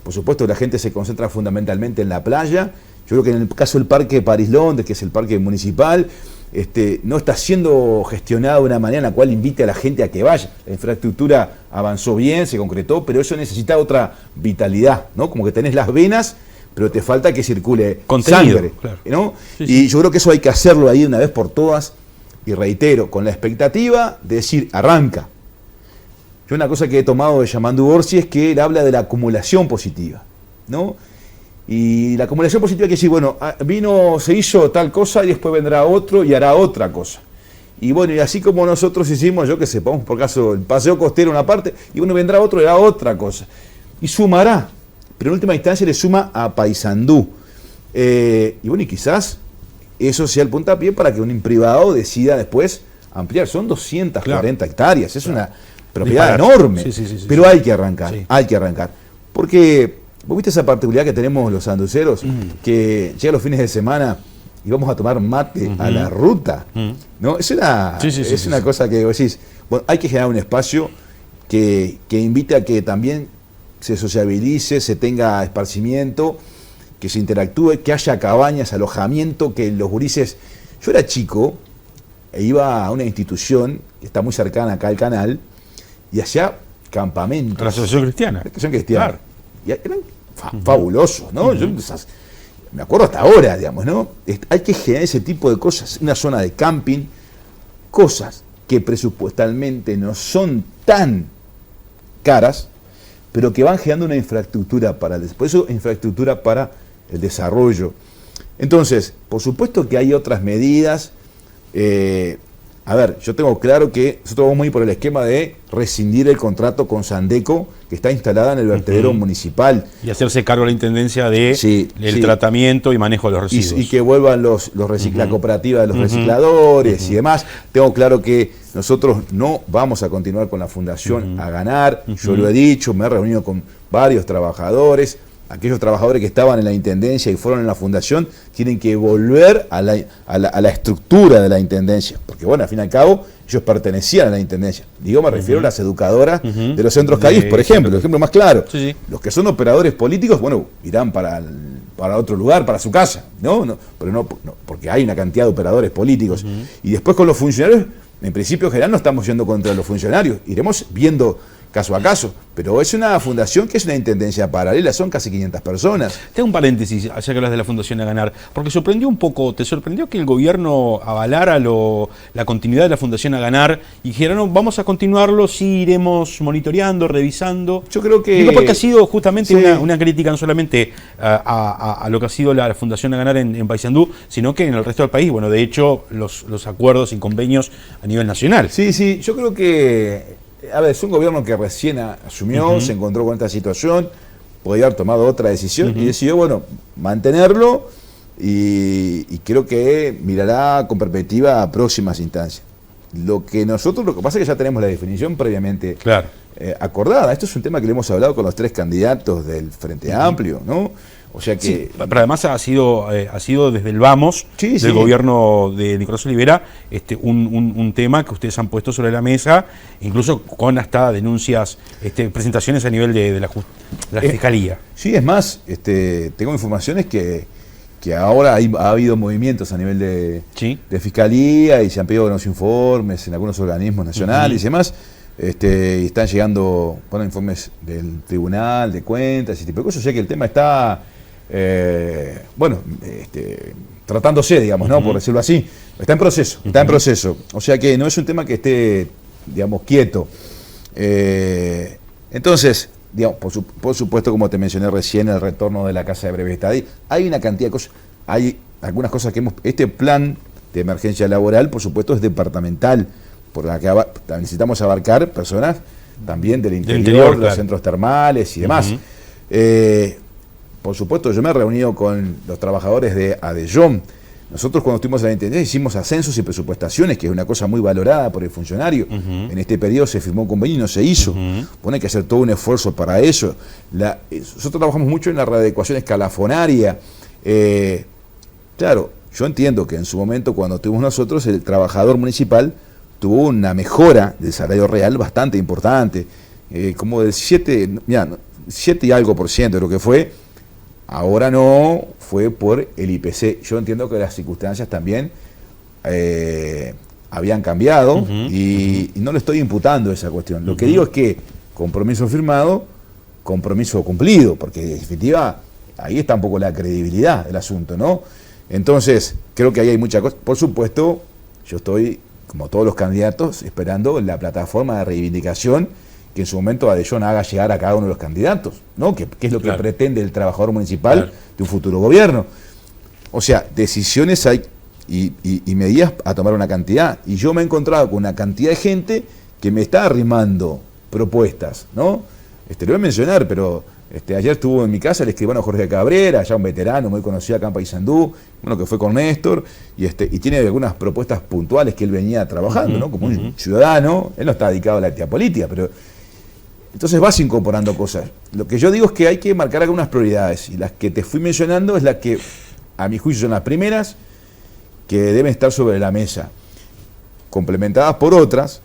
Speaker 2: Por supuesto la gente se concentra fundamentalmente en la playa. Yo creo que en el caso del Parque París-Londres, que es el parque municipal, no está siendo gestionado de una manera en la cual invite a la gente a que vaya. La infraestructura avanzó bien, se concretó, pero eso necesita otra vitalidad, ¿no? Como que tenés las venas, pero te falta que circule
Speaker 1: contenido,
Speaker 2: sangre,
Speaker 1: claro.
Speaker 2: ¿no? Y yo creo que eso hay que hacerlo ahí de una vez por todas. Y reitero, con la expectativa de decir, arranca. Yo una cosa que he tomado de Yamandu Orsi es que él habla de la acumulación positiva, ¿no? Y la acumulación positiva quiere decir, bueno, se hizo tal cosa y después vendrá otro y hará otra cosa. Y bueno, y así como nosotros hicimos, yo que sé, pongamos por caso el paseo costero una parte, y bueno, vendrá otro y hará otra cosa. Y sumará, pero en última instancia le suma a Paysandú. Y bueno, y quizás eso sea el puntapié para que un privado decida después ampliar. Son 240 hectáreas, es una propiedad enorme, pero hay que arrancar, hay que arrancar. Porque, ¿vos viste esa particularidad que tenemos los sanduceros? Que llega los fines de semana y vamos a tomar mate a la ruta, ¿no? Es una cosa que vos decís, bueno, hay que generar un espacio que invite a que también se sociabilice, se tenga esparcimiento, que se interactúe, que haya cabañas, alojamiento, que los gurises... Yo era chico iba a una institución que está muy cercana acá al canal y hacía campamentos.
Speaker 1: La Asociación Cristiana.
Speaker 2: La Asociación Cristiana.
Speaker 1: Claro.
Speaker 2: Y eran fabulosos, ¿no? Yo me acuerdo hasta ahora, digamos, ¿no? Hay que generar ese tipo de cosas, una zona de camping, cosas que presupuestalmente no son tan caras, pero que van generando una infraestructura por eso infraestructura para el desarrollo. Entonces, por supuesto que hay otras medidas. A ver, yo tengo claro que nosotros vamos muy por el esquema de rescindir el contrato con Sandeco, que está instalada en el vertedero municipal.
Speaker 1: Y hacerse cargo la intendencia de el tratamiento y manejo de los residuos.
Speaker 2: Y que vuelvan la cooperativa de los recicladores y demás. Tengo claro que nosotros no vamos a continuar con la Fundación A Ganar. Yo lo he dicho, me he reunido con varios trabajadores. Aquellos trabajadores que estaban en la Intendencia y fueron en la Fundación tienen que volver a la estructura de la Intendencia, porque bueno, al fin y al cabo, ellos pertenecían a la Intendencia. Digo, me refiero a las educadoras de los centros CAIS, por ejemplo, el ejemplo más claro. Los que son operadores políticos, bueno, irán para otro lugar, para su casa, pero no, porque hay una cantidad de operadores políticos. Y después con los funcionarios, en principio general no estamos yendo contra los funcionarios, iremos viendo caso a caso, pero es una fundación que es una intendencia paralela, son casi 500 personas.
Speaker 1: Tengo un paréntesis, ya que hablas de la Fundación A Ganar, porque ¿te sorprendió que el gobierno avalara la continuidad de la Fundación A Ganar y dijera, no, vamos a continuarlo, sí iremos monitoreando, revisando?
Speaker 2: Yo creo que...
Speaker 1: Digo, porque ha sido justamente una crítica no solamente a lo que ha sido la Fundación A Ganar en Paysandú, sino que en el resto del país, bueno, de hecho, los acuerdos y convenios a nivel nacional.
Speaker 2: Sí, yo creo que... A ver, es un gobierno que recién asumió, se encontró con esta situación, podía haber tomado otra decisión y decidió, bueno, mantenerlo y creo que mirará con perspectiva a próximas instancias. Lo que pasa es que ya tenemos la definición previamente acordada. Esto es un tema que le hemos hablado con los 3 candidatos del Frente Amplio, ¿no? O sea que...
Speaker 1: Sí, pero además ha sido desde el vamos del gobierno de Nicolás Olivera un tema que ustedes han puesto sobre la mesa, incluso con hasta denuncias, presentaciones a nivel de la Fiscalía.
Speaker 2: Sí, es más, tengo informaciones que ahora ha habido movimientos a nivel de Fiscalía y se han pedido unos informes en algunos organismos nacionales y demás. Y están llegando informes del Tribunal de Cuentas y ese tipo de cosas. O sea que el tema está... tratándose, digamos, ¿no? Por decirlo así, está en proceso, o sea que no es un tema que esté, digamos, quieto. Entonces, digamos, por supuesto, como te mencioné recién, el retorno de la casa de breve estadía, hay una cantidad de cosas, hay algunas cosas que este plan de emergencia laboral, por supuesto, es departamental, por la que necesitamos abarcar personas también del interior, de los centros termales y demás. Por supuesto, yo me he reunido con los trabajadores de Adellón. Nosotros cuando estuvimos en la Intendencia hicimos ascensos y presupuestaciones, que es una cosa muy valorada por el funcionario. En este periodo se firmó un convenio y no se hizo. Hay que hacer todo un esfuerzo para eso. Nosotros trabajamos mucho en la readecuación escalafonaria. Claro, yo entiendo que en su momento cuando tuvimos nosotros, el trabajador municipal tuvo una mejora del salario real bastante importante. Como del 7 y algo % de lo que fue. Ahora no, fue por el IPC. Yo entiendo que las circunstancias también habían cambiado y no le estoy imputando esa cuestión. Lo que digo es que compromiso firmado, compromiso cumplido, porque en definitiva ahí está un poco la credibilidad del asunto, ¿no? Entonces, creo que ahí hay muchas cosas. Por supuesto, yo estoy, como todos los candidatos, esperando la plataforma de reivindicación que en su momento Adellón haga llegar a cada uno de los candidatos, ¿no? Que es lo que pretende el trabajador municipal de un futuro gobierno. O sea, decisiones hay y medidas a tomar una cantidad. Y yo me he encontrado con una cantidad de gente que me está arrimando propuestas, ¿no? Lo voy a mencionar, pero ayer estuvo en mi casa el escribano Jorge Cabrera, ya un veterano muy conocido acá en Paysandú, que fue con Néstor, y tiene algunas propuestas puntuales que él venía trabajando, ¿no? Como un ciudadano. Él no está dedicado a la actividad política, pero... Entonces vas incorporando cosas. Lo que yo digo es que hay que marcar algunas prioridades, y las que te fui mencionando es las que, a mi juicio, son las primeras que deben estar sobre la mesa, complementadas por otras,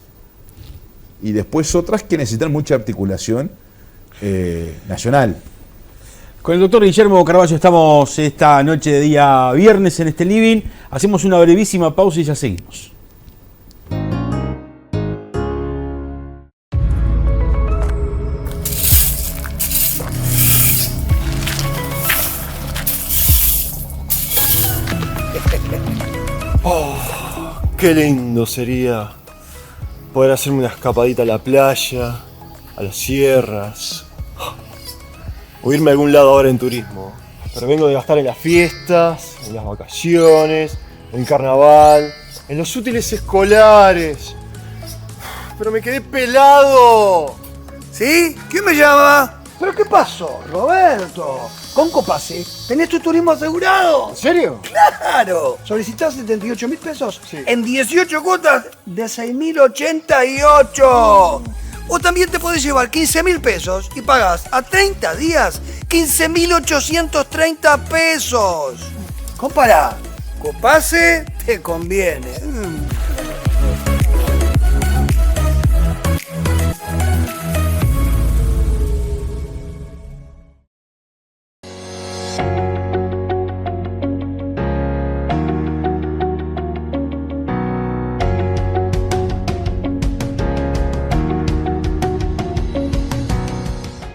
Speaker 2: y después otras que necesitan mucha articulación nacional.
Speaker 1: Con el doctor Guillermo Carballo estamos esta noche de día viernes en este living. Hacemos una brevísima pausa y ya seguimos.
Speaker 3: Qué lindo sería poder hacerme una escapadita a la playa, a las sierras, o irme a algún lado ahora en turismo. Pero vengo de gastar en las fiestas, en las vacaciones, en el carnaval, en los útiles escolares. Pero me quedé pelado.
Speaker 4: ¿Sí? ¿Quién me llama?
Speaker 5: ¿Pero qué pasó, Roberto? Con Copase tenés tu turismo asegurado.
Speaker 3: ¿En serio?
Speaker 5: ¡Claro! Solicitás 78.000 pesos
Speaker 3: Sí.
Speaker 5: en 18 cuotas de 6.088. O también te podés llevar 15.000 pesos y pagás a 30 días 15.830 pesos. Compará. Copase te conviene.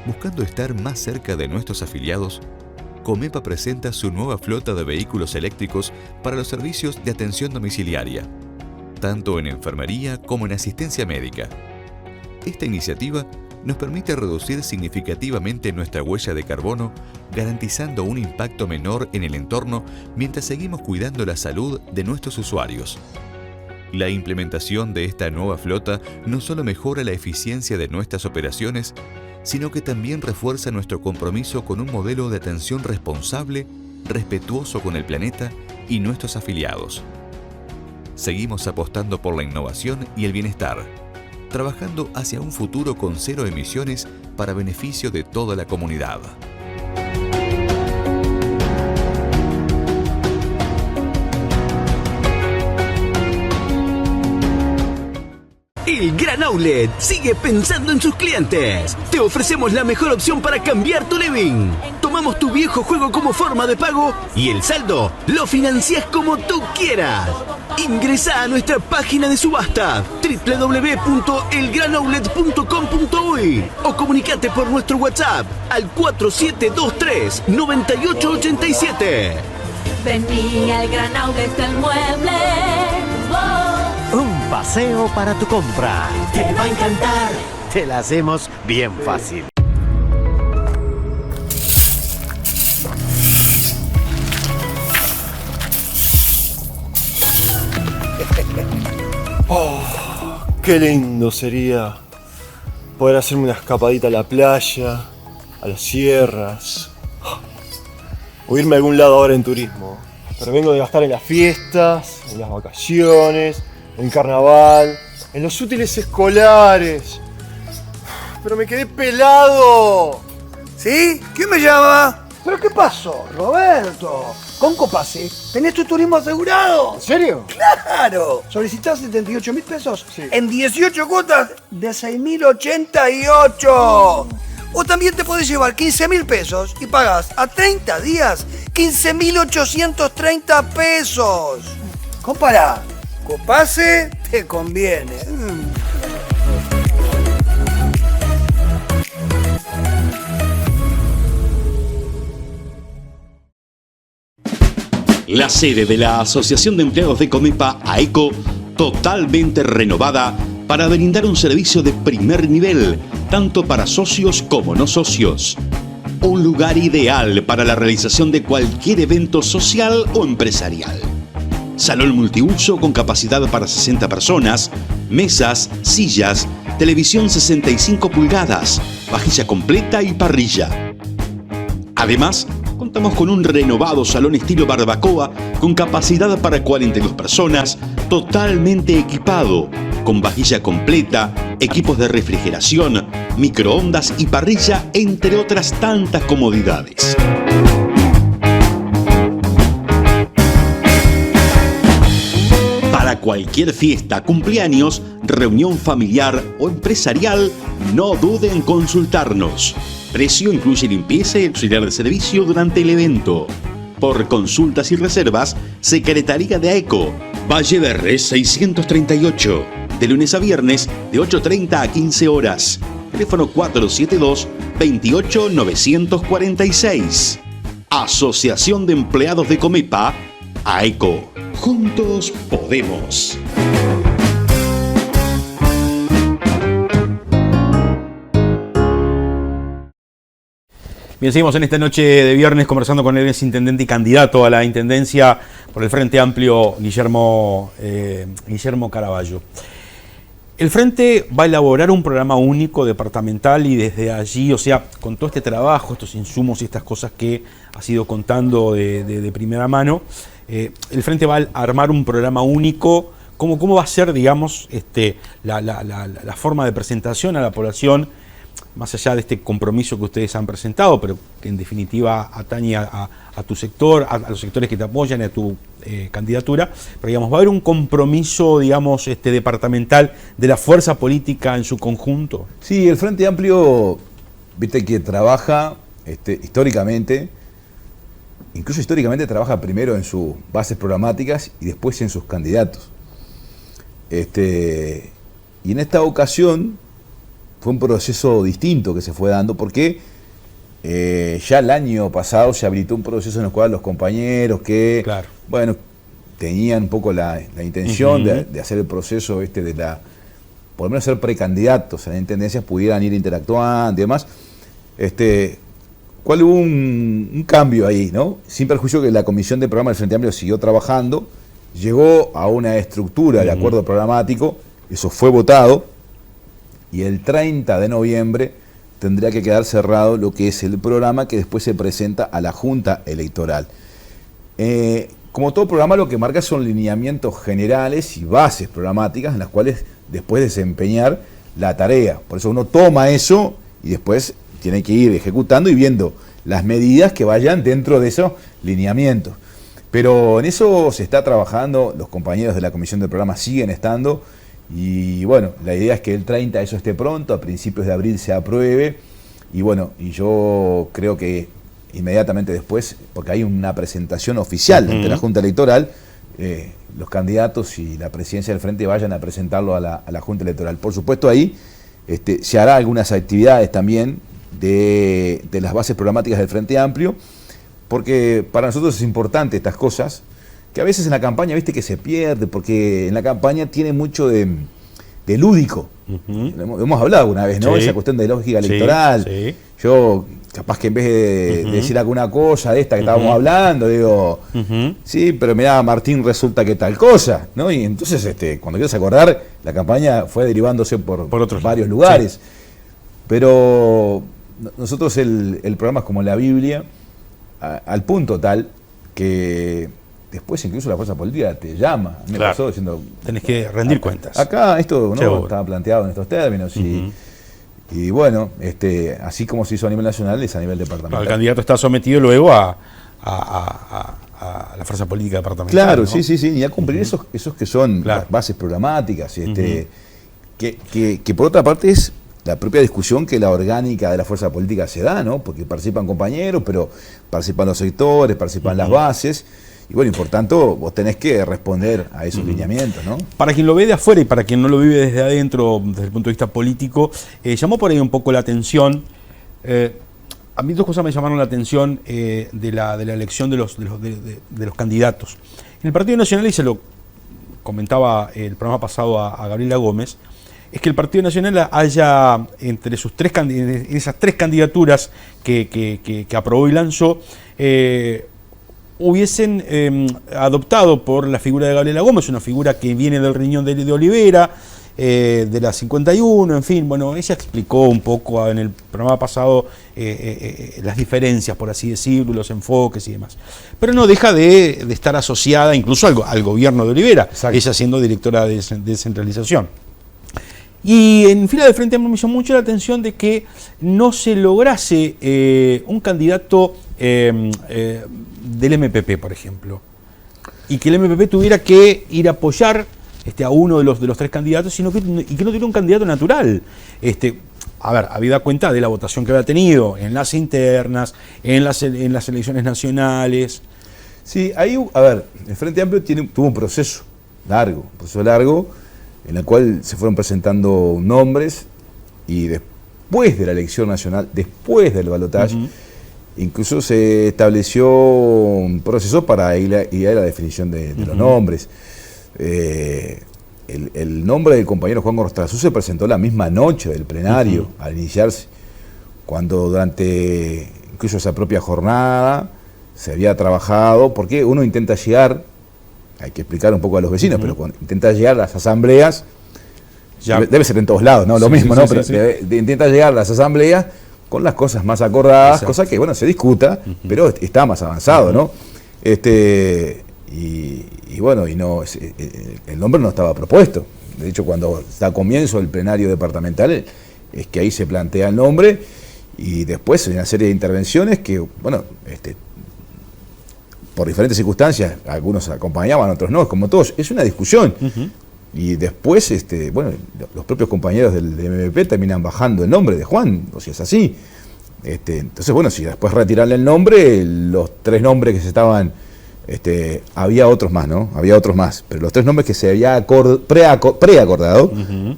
Speaker 6: Buscando estar más cerca de nuestros afiliados, Comepa presenta su nueva flota de vehículos eléctricos para los servicios de atención domiciliaria, tanto en enfermería como en asistencia médica. Esta iniciativa nos permite reducir significativamente nuestra huella de carbono, garantizando un impacto menor en el entorno mientras seguimos cuidando la salud de nuestros usuarios. La implementación de esta nueva flota no solo mejora la eficiencia de nuestras operaciones, sino que también refuerza nuestro compromiso con un modelo de atención responsable, respetuoso con el planeta y nuestros afiliados. Seguimos apostando por la innovación y el bienestar, trabajando hacia un futuro con cero emisiones para beneficio de toda la comunidad.
Speaker 7: El Gran Outlet sigue pensando en sus clientes. Te ofrecemos la mejor opción para cambiar tu living. Tomamos tu viejo juego como forma de pago y el saldo lo financias como tú quieras. Ingresa a nuestra página de subasta www.elgranoutlet.com.uy o comunicate por nuestro WhatsApp al 4723-9887.
Speaker 8: Vení al Gran Outlet del Mueble.
Speaker 9: Un paseo para tu compra.
Speaker 8: Te va a encantar.
Speaker 9: Te la hacemos bien fácil.
Speaker 3: Qué lindo sería poder hacerme una escapadita a la playa, a las sierras, o irme a algún lado ahora en turismo. Pero vengo de gastar en las fiestas, en las vacaciones, en el carnaval, en los útiles escolares. Pero me quedé pelado.
Speaker 5: ¿Sí? ¿Quién me llama? ¿Pero qué pasó, Roberto? Con Copase tenés tu turismo asegurado.
Speaker 3: ¿En serio?
Speaker 5: ¡Claro! Solicitás 78.000 pesos
Speaker 3: Sí.
Speaker 5: en 18 cuotas de 6.088. O también te podés llevar 15.000 pesos y pagás a 30 días 15.830 pesos. Compará. Copase te conviene.
Speaker 10: La sede de la Asociación de Empleados de Comepa, AECO, totalmente renovada para brindar un servicio de primer nivel, tanto para socios como no socios. Un lugar ideal para la realización de cualquier evento social o empresarial. Salón multiuso con capacidad para 60 personas, mesas, sillas, televisión 65 pulgadas, vajilla completa y parrilla. Además, contamos con un renovado salón estilo barbacoa con capacidad para 42 personas, totalmente equipado, con vajilla completa, equipos de refrigeración, microondas y parrilla, entre otras tantas comodidades. Para cualquier fiesta, cumpleaños, reunión familiar o empresarial, no duden en consultarnos. Precio incluye limpieza y auxiliar de servicio durante el evento. Por consultas y reservas, Secretaría de AECO, Valle Verde 638, de lunes a viernes de 8:30 a 15 horas. Teléfono 472-28-946. Asociación de Empleados de Comepa, AECO. Juntos podemos.
Speaker 1: Bien, seguimos en esta noche de viernes conversando con el exintendente y candidato a la intendencia por el Frente Amplio, Guillermo Caraballo. El Frente va a elaborar un programa único departamental y desde allí, o sea, con todo este trabajo, estos insumos y estas cosas que has ido contando de primera mano, el Frente va a armar un programa único. ¿Cómo va a ser, digamos, la forma de presentación a la población, más allá de este compromiso que ustedes han presentado, pero que en definitiva atañe a tu sector, a los sectores que te apoyan, a tu candidatura, pero digamos, va a haber un compromiso, digamos, departamental de la fuerza política en su conjunto?
Speaker 2: Sí, el Frente Amplio, viste que trabaja históricamente, incluso históricamente trabaja primero en sus bases programáticas y después en sus candidatos. Y en esta ocasión fue un proceso distinto que se fue dando porque ya el año pasado se habilitó un proceso en el cual los compañeros que,
Speaker 1: claro,
Speaker 2: bueno, tenían un poco la intención de hacer el proceso por lo menos ser precandidatos a la intendencia, pudieran ir interactuando y demás. ¿Cuál hubo un cambio ahí, ¿no? Sin perjuicio que la comisión de programa del Frente Amplio siguió trabajando, llegó a una estructura de acuerdo programático, eso fue votado, y el 30 de noviembre tendría que quedar cerrado lo que es el programa que después se presenta a la Junta Electoral. Como todo programa, lo que marca son lineamientos generales y bases programáticas en las cuales después desempeñar la tarea. Por eso uno toma eso y después tiene que ir ejecutando y viendo las medidas que vayan dentro de esos lineamientos. Pero en eso se está trabajando, los compañeros de la comisión del programa siguen estando. Y bueno, la idea es que el 30 eso esté pronto, a principios de abril se apruebe, y bueno, y yo creo que inmediatamente después, porque hay una presentación oficial ante la Junta Electoral, los candidatos y la presidencia del Frente vayan a presentarlo a la Junta Electoral. Por supuesto ahí se hará algunas actividades también de las bases programáticas del Frente Amplio, porque para nosotros es importante estas cosas, que a veces en la campaña, viste, que se pierde, porque en la campaña tiene mucho de lúdico. Hemos hablado alguna vez, ¿no? Sí. Esa cuestión de lógica electoral. Sí. Yo, capaz que en vez de decir alguna cosa de esta que estábamos hablando, digo, sí, pero mirá, Martín, resulta que tal cosa, ¿no? Y entonces, cuando quieres acordar, la campaña fue derivándose por otros varios lugares. Sí. Pero nosotros el programa es como la Biblia, al punto tal que después incluso la fuerza política te llama. Me pasó diciendo,
Speaker 1: tenés que rendir cuentas.
Speaker 2: Acá esto no estaba planteado en estos términos y bueno, así como se hizo a nivel nacional, es a nivel departamental.
Speaker 1: El candidato está sometido luego a la fuerza política departamental.
Speaker 2: Claro, ¿no? Sí, y a cumplir esos que son las bases programáticas, que por otra parte es la propia discusión que la orgánica de la fuerza política se da, ¿no? Porque participan compañeros, pero participan los sectores, participan las bases. Y bueno, y por tanto, vos tenés que responder a esos lineamientos, ¿no?
Speaker 1: Para quien lo ve de afuera y para quien no lo vive desde adentro, desde el punto de vista político, llamó por ahí un poco la atención. A mí dos cosas me llamaron la atención de la elección de los candidatos. En el Partido Nacional, y se lo comentaba el programa pasado a Gabriela Gómez, es que el Partido Nacional haya, entre esas tres candidaturas que aprobó y lanzó, hubiesen adoptado por la figura de Gabriela Gómez, una figura que viene del riñón de Olivera, de la 51, en fin, bueno, ella explicó un poco en el programa pasado las diferencias, por así decirlo, los enfoques y demás. Pero no deja de estar asociada incluso al gobierno de Olivera, ella siendo directora de descentralización. Y en fila del Frente Amplio me llamó mucho la atención de que no se lograse un candidato del MPP, por ejemplo, y que el MPP tuviera que ir a apoyar a uno de los tres candidatos, y que no tuviera un candidato natural. A ver, habida cuenta de la votación que había tenido en las internas, en las elecciones nacionales.
Speaker 2: Sí, ahí, a ver, el Frente Amplio tuvo un proceso largo, en el cual se fueron presentando nombres, y después de la elección nacional, después del balotaje, Incluso se estableció un proceso para ir a la definición de los nombres. El nombre del compañero Juan Gorstazú se presentó la misma noche del plenario, al iniciarse, cuando durante incluso esa propia jornada se había trabajado, porque uno intenta llegar, hay que explicar un poco a los vecinos, pero cuando intenta llegar a las asambleas, debe ser en todos lados, ¿no? Lo mismo, ¿no? Pero intenta llegar a las asambleas con las cosas más acordadas, cosa que, bueno, se discuta, pero está más avanzado, ¿no? Y bueno, el nombre no estaba propuesto. De hecho, cuando da comienzo el plenario departamental, es que ahí se plantea el nombre, y después hay una serie de intervenciones que, bueno, por diferentes circunstancias, algunos acompañaban, otros no, como todos, es una discusión. Y después, bueno, los propios compañeros del MVP terminan bajando el nombre de Juan, o si es así. Entonces, bueno, si después retirarle el nombre, los 3 nombres que se estaban, había otros más, ¿no? Había otros más, pero los 3 nombres que se había preacordado,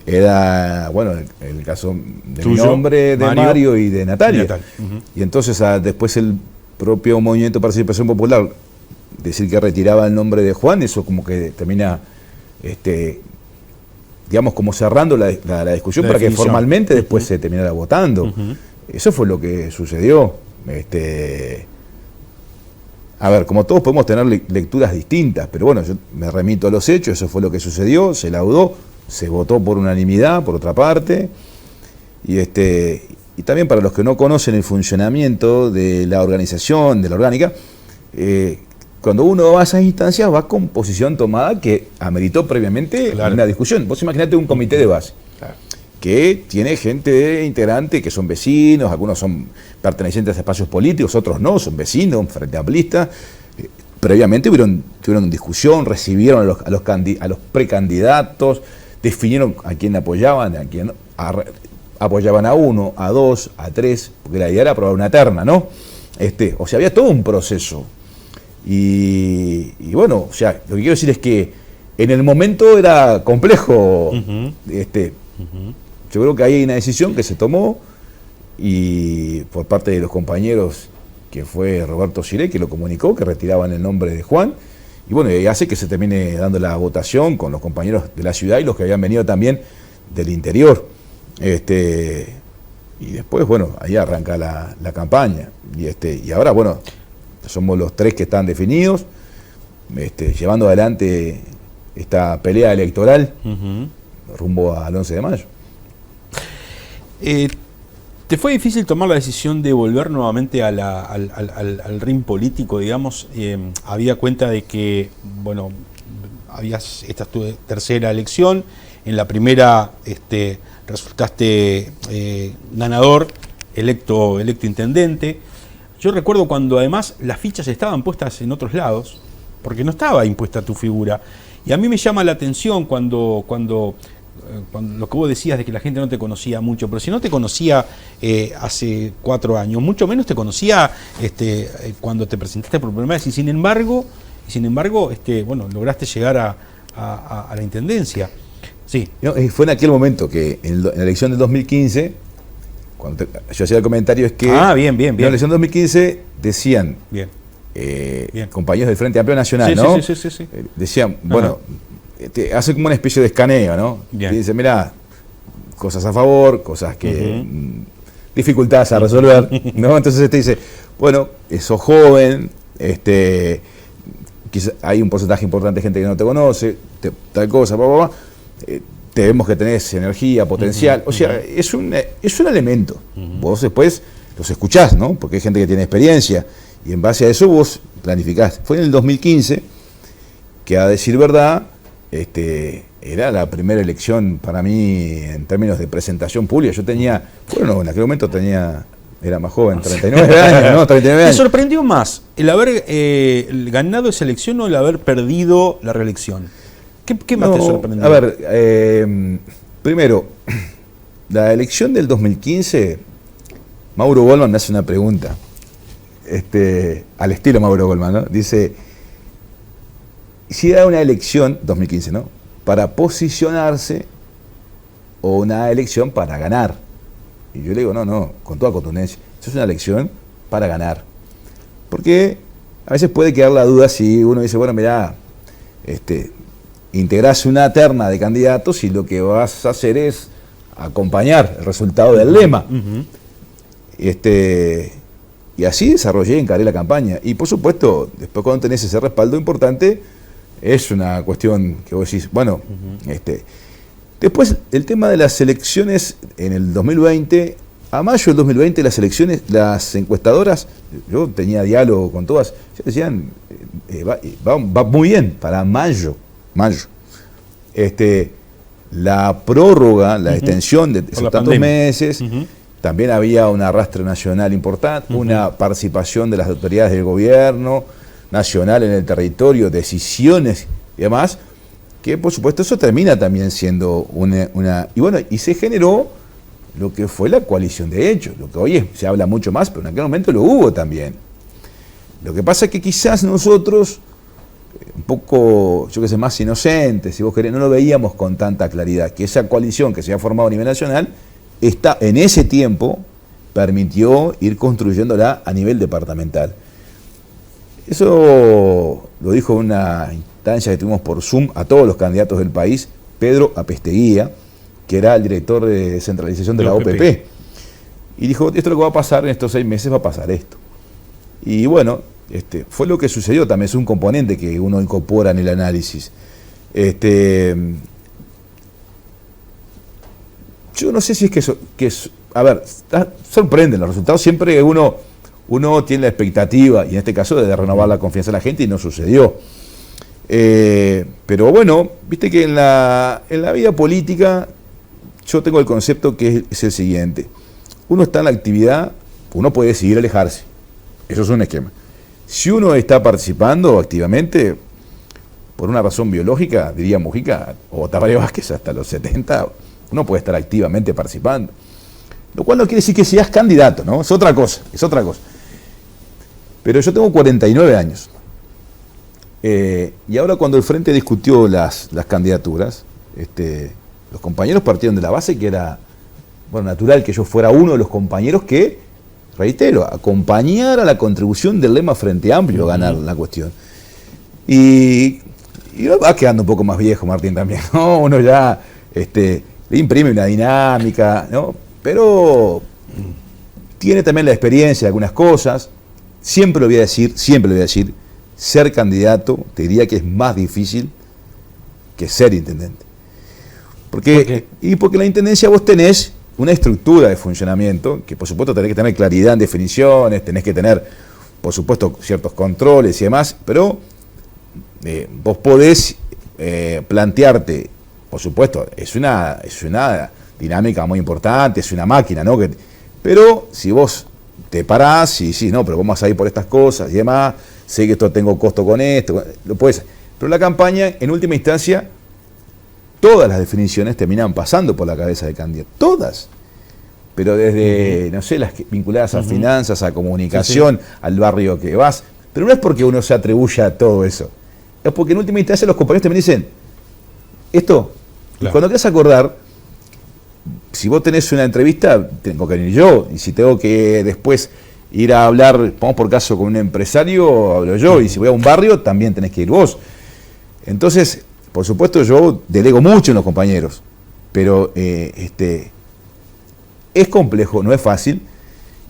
Speaker 2: era, bueno, el caso de mi nombre, de Mario y de Natalia. Y entonces, después el propio Movimiento de Participación Popular decir que retiraba el nombre de Juan, eso como que termina, digamos, como cerrando la discusión para que formalmente después se terminara votando. Eso fue lo que sucedió. A ver, como todos podemos tener lecturas distintas, pero bueno, yo me remito a los hechos, eso fue lo que sucedió, se laudó, se votó por unanimidad, por otra parte, y también para los que no conocen el funcionamiento de la organización, de la orgánica, cuando uno va a esas instancias va con posición tomada que ameritó previamente una discusión. Vos imaginate un comité de base que tiene gente integrante que son vecinos, algunos son pertenecientes a espacios políticos, otros no, son vecinos, frente amplista. Previamente tuvieron discusión, recibieron a los precandidatos, definieron a quién apoyaban, a quién apoyaban a uno, a dos, a tres, porque la idea era aprobar una terna, ¿no? O sea, había todo un proceso. Y bueno, o sea, lo que quiero decir es que en el momento era complejo. Yo creo que ahí hay una decisión que se tomó y por parte de los compañeros, que fue Roberto Siré, que lo comunicó, que retiraban el nombre de Juan, y bueno, y hace que se termine dando la votación con los compañeros de la ciudad y los que habían venido también del interior. Y después, bueno, ahí arranca la campaña. Y ahora, bueno, somos los 3 que están definidos, llevando adelante esta pelea electoral rumbo al 11 de mayo.
Speaker 1: ¿Te fue difícil tomar la decisión de volver nuevamente al ring político, digamos? Había cuenta de que, bueno, esta es tu tercera elección, en la primera resultaste ganador, electo intendente. Yo recuerdo cuando además las fichas estaban puestas en otros lados, porque no estaba impuesta tu figura. Y a mí me llama la atención cuando lo que vos decías de que la gente no te conocía mucho, pero si no te conocía hace 4 años, mucho menos te conocía cuando te presentaste por primera vez, y sin embargo, bueno, lograste llegar a la intendencia. Sí.
Speaker 2: No, y fue en aquel momento que en la elección del 2015, cuando yo hacía el comentario, es que
Speaker 1: bien.
Speaker 2: En la elección del 2015 decían compañeros del Frente Amplio Nacional, ¿no?
Speaker 1: Sí.
Speaker 2: Decían, bueno, hace como una especie de escaneo, ¿no? Y dice, mirá, cosas a favor, cosas que dificultades a resolver, ¿no? Entonces dice, bueno, sos joven, quizá hay un porcentaje importante de gente que no te conoce, tal cosa, te vemos que tenés energía, potencial, o sea, es un elemento. Vos después los escuchás, ¿no? Porque hay gente que tiene experiencia, y en base a eso vos planificás. Fue en el 2015 que, a decir verdad, era la primera elección para mí en términos de presentación pública. Yo tenía, bueno, en aquel momento era más joven, 39 años, ¿no? 39 años.
Speaker 1: ¿Te sorprendió más el haber ganado esa elección o el haber perdido la reelección? ¿Qué más te sorprendió?
Speaker 2: A ver, primero, la elección del 2015, Mauro Goldman me hace una pregunta, al estilo Mauro Goldman, ¿no? Dice, si era una elección, 2015, ¿no?, para posicionarse o una elección para ganar. Y yo le digo, no, con toda contundencia, eso es una elección para ganar. Porque a veces puede quedar la duda si uno dice, bueno, mirá, integrás una terna de candidatos y lo que vas a hacer es acompañar el resultado del lema. Y así desarrollé, encaré la campaña. Y por supuesto, después cuando tenés ese respaldo importante, es una cuestión que vos decís, bueno, después el tema de las elecciones en el 2020, a mayo del 2020 las elecciones, las encuestadoras, yo tenía diálogo con todas, ya decían, va muy bien para mayo. La prórroga, la extensión de esos tantos meses, también había un arrastre nacional importante, una participación de las autoridades del gobierno nacional en el territorio, decisiones y demás, que por supuesto eso termina también siendo y bueno, y se generó lo que fue la coalición de hechos, lo que hoy se habla mucho más, pero en aquel momento lo hubo también. Lo que pasa es que quizás nosotros, un poco, yo qué sé, más inocentes, si vos querés, no lo veíamos con tanta claridad, que esa coalición que se había formado a nivel nacional, en ese tiempo permitió ir construyéndola a nivel departamental. Eso lo dijo en una instancia que tuvimos por Zoom a todos los candidatos del país, Pedro Apesteguía, que era el director de descentralización de la OPP. Y dijo, esto es lo que va a pasar en estos 6 meses, va a pasar esto. Y bueno, fue lo que sucedió, también es un componente que uno incorpora en el análisis. Yo no sé si es que a ver, sorprenden los resultados, siempre uno tiene la expectativa, y en este caso de renovar la confianza de la gente, y no sucedió. Pero bueno, viste que en la vida política yo tengo el concepto que es el siguiente: uno está en la actividad, uno puede decidir alejarse, eso es un esquema. Si uno está participando activamente, por una razón biológica, diría Mujica, o Tabaré Vázquez, hasta los 70, uno puede estar activamente participando. Lo cual no quiere decir que seas candidato, ¿no? Es otra cosa. Pero yo tengo 49 años. Y ahora cuando el Frente discutió las candidaturas, los compañeros partieron de la base que era, bueno, natural que yo fuera uno de los compañeros que, reitero, acompañara la contribución del lema Frente Amplio a ganar la cuestión. Y va quedando un poco más viejo, Martín, también, ¿no? Uno ya le imprime una dinámica, ¿no? Pero tiene también la experiencia de algunas cosas. Siempre lo voy a decir, ser candidato te diría que es más difícil que ser intendente. Porque la intendencia vos tenés una estructura de funcionamiento, que por supuesto tenés que tener claridad en definiciones, tenés que tener, por supuesto, ciertos controles y demás, pero vos podés plantearte, por supuesto, es una dinámica muy importante, es una máquina, ¿no? Pero si vos te parás y decís, no, pero vamos a ir por estas cosas y demás, sé que esto tengo costo con esto, lo puedes. Pero la campaña, en última instancia, todas las definiciones terminan pasando por la cabeza del candidato, todas. Pero desde, no sé, las vinculadas a finanzas, a comunicación, al barrio que vas. Pero no es porque uno se atribuya a todo eso. Es porque en última instancia los compañeros también dicen, esto, claro. Y cuando quieras acordar, si vos tenés una entrevista, tengo que ir yo, y si tengo que después ir a hablar, vamos por caso, con un empresario, hablo yo, y si voy a un barrio, también tenés que ir vos. Entonces, por supuesto, yo delego mucho en los compañeros, pero es complejo, no es fácil,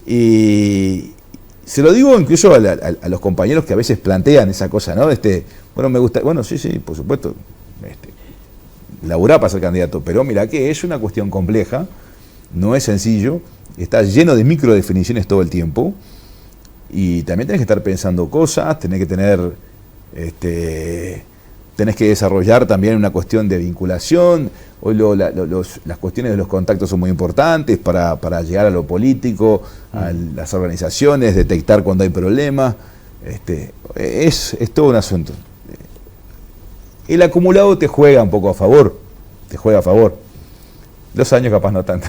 Speaker 2: y se lo digo incluso a los compañeros que a veces plantean esa cosa, ¿no? Bueno, me gusta, bueno, sí, por supuesto, laburá para ser candidato, pero mirá que es una cuestión compleja, no es sencillo, está lleno de microdefiniciones todo el tiempo, y también tenés que estar pensando cosas, tenés que tener, tenés que desarrollar también una cuestión de vinculación. Hoy las cuestiones de los contactos son muy importantes para llegar a lo político, a las organizaciones, detectar cuando hay problemas. Es todo un asunto. El acumulado te juega un poco a favor, Los años capaz no tanto.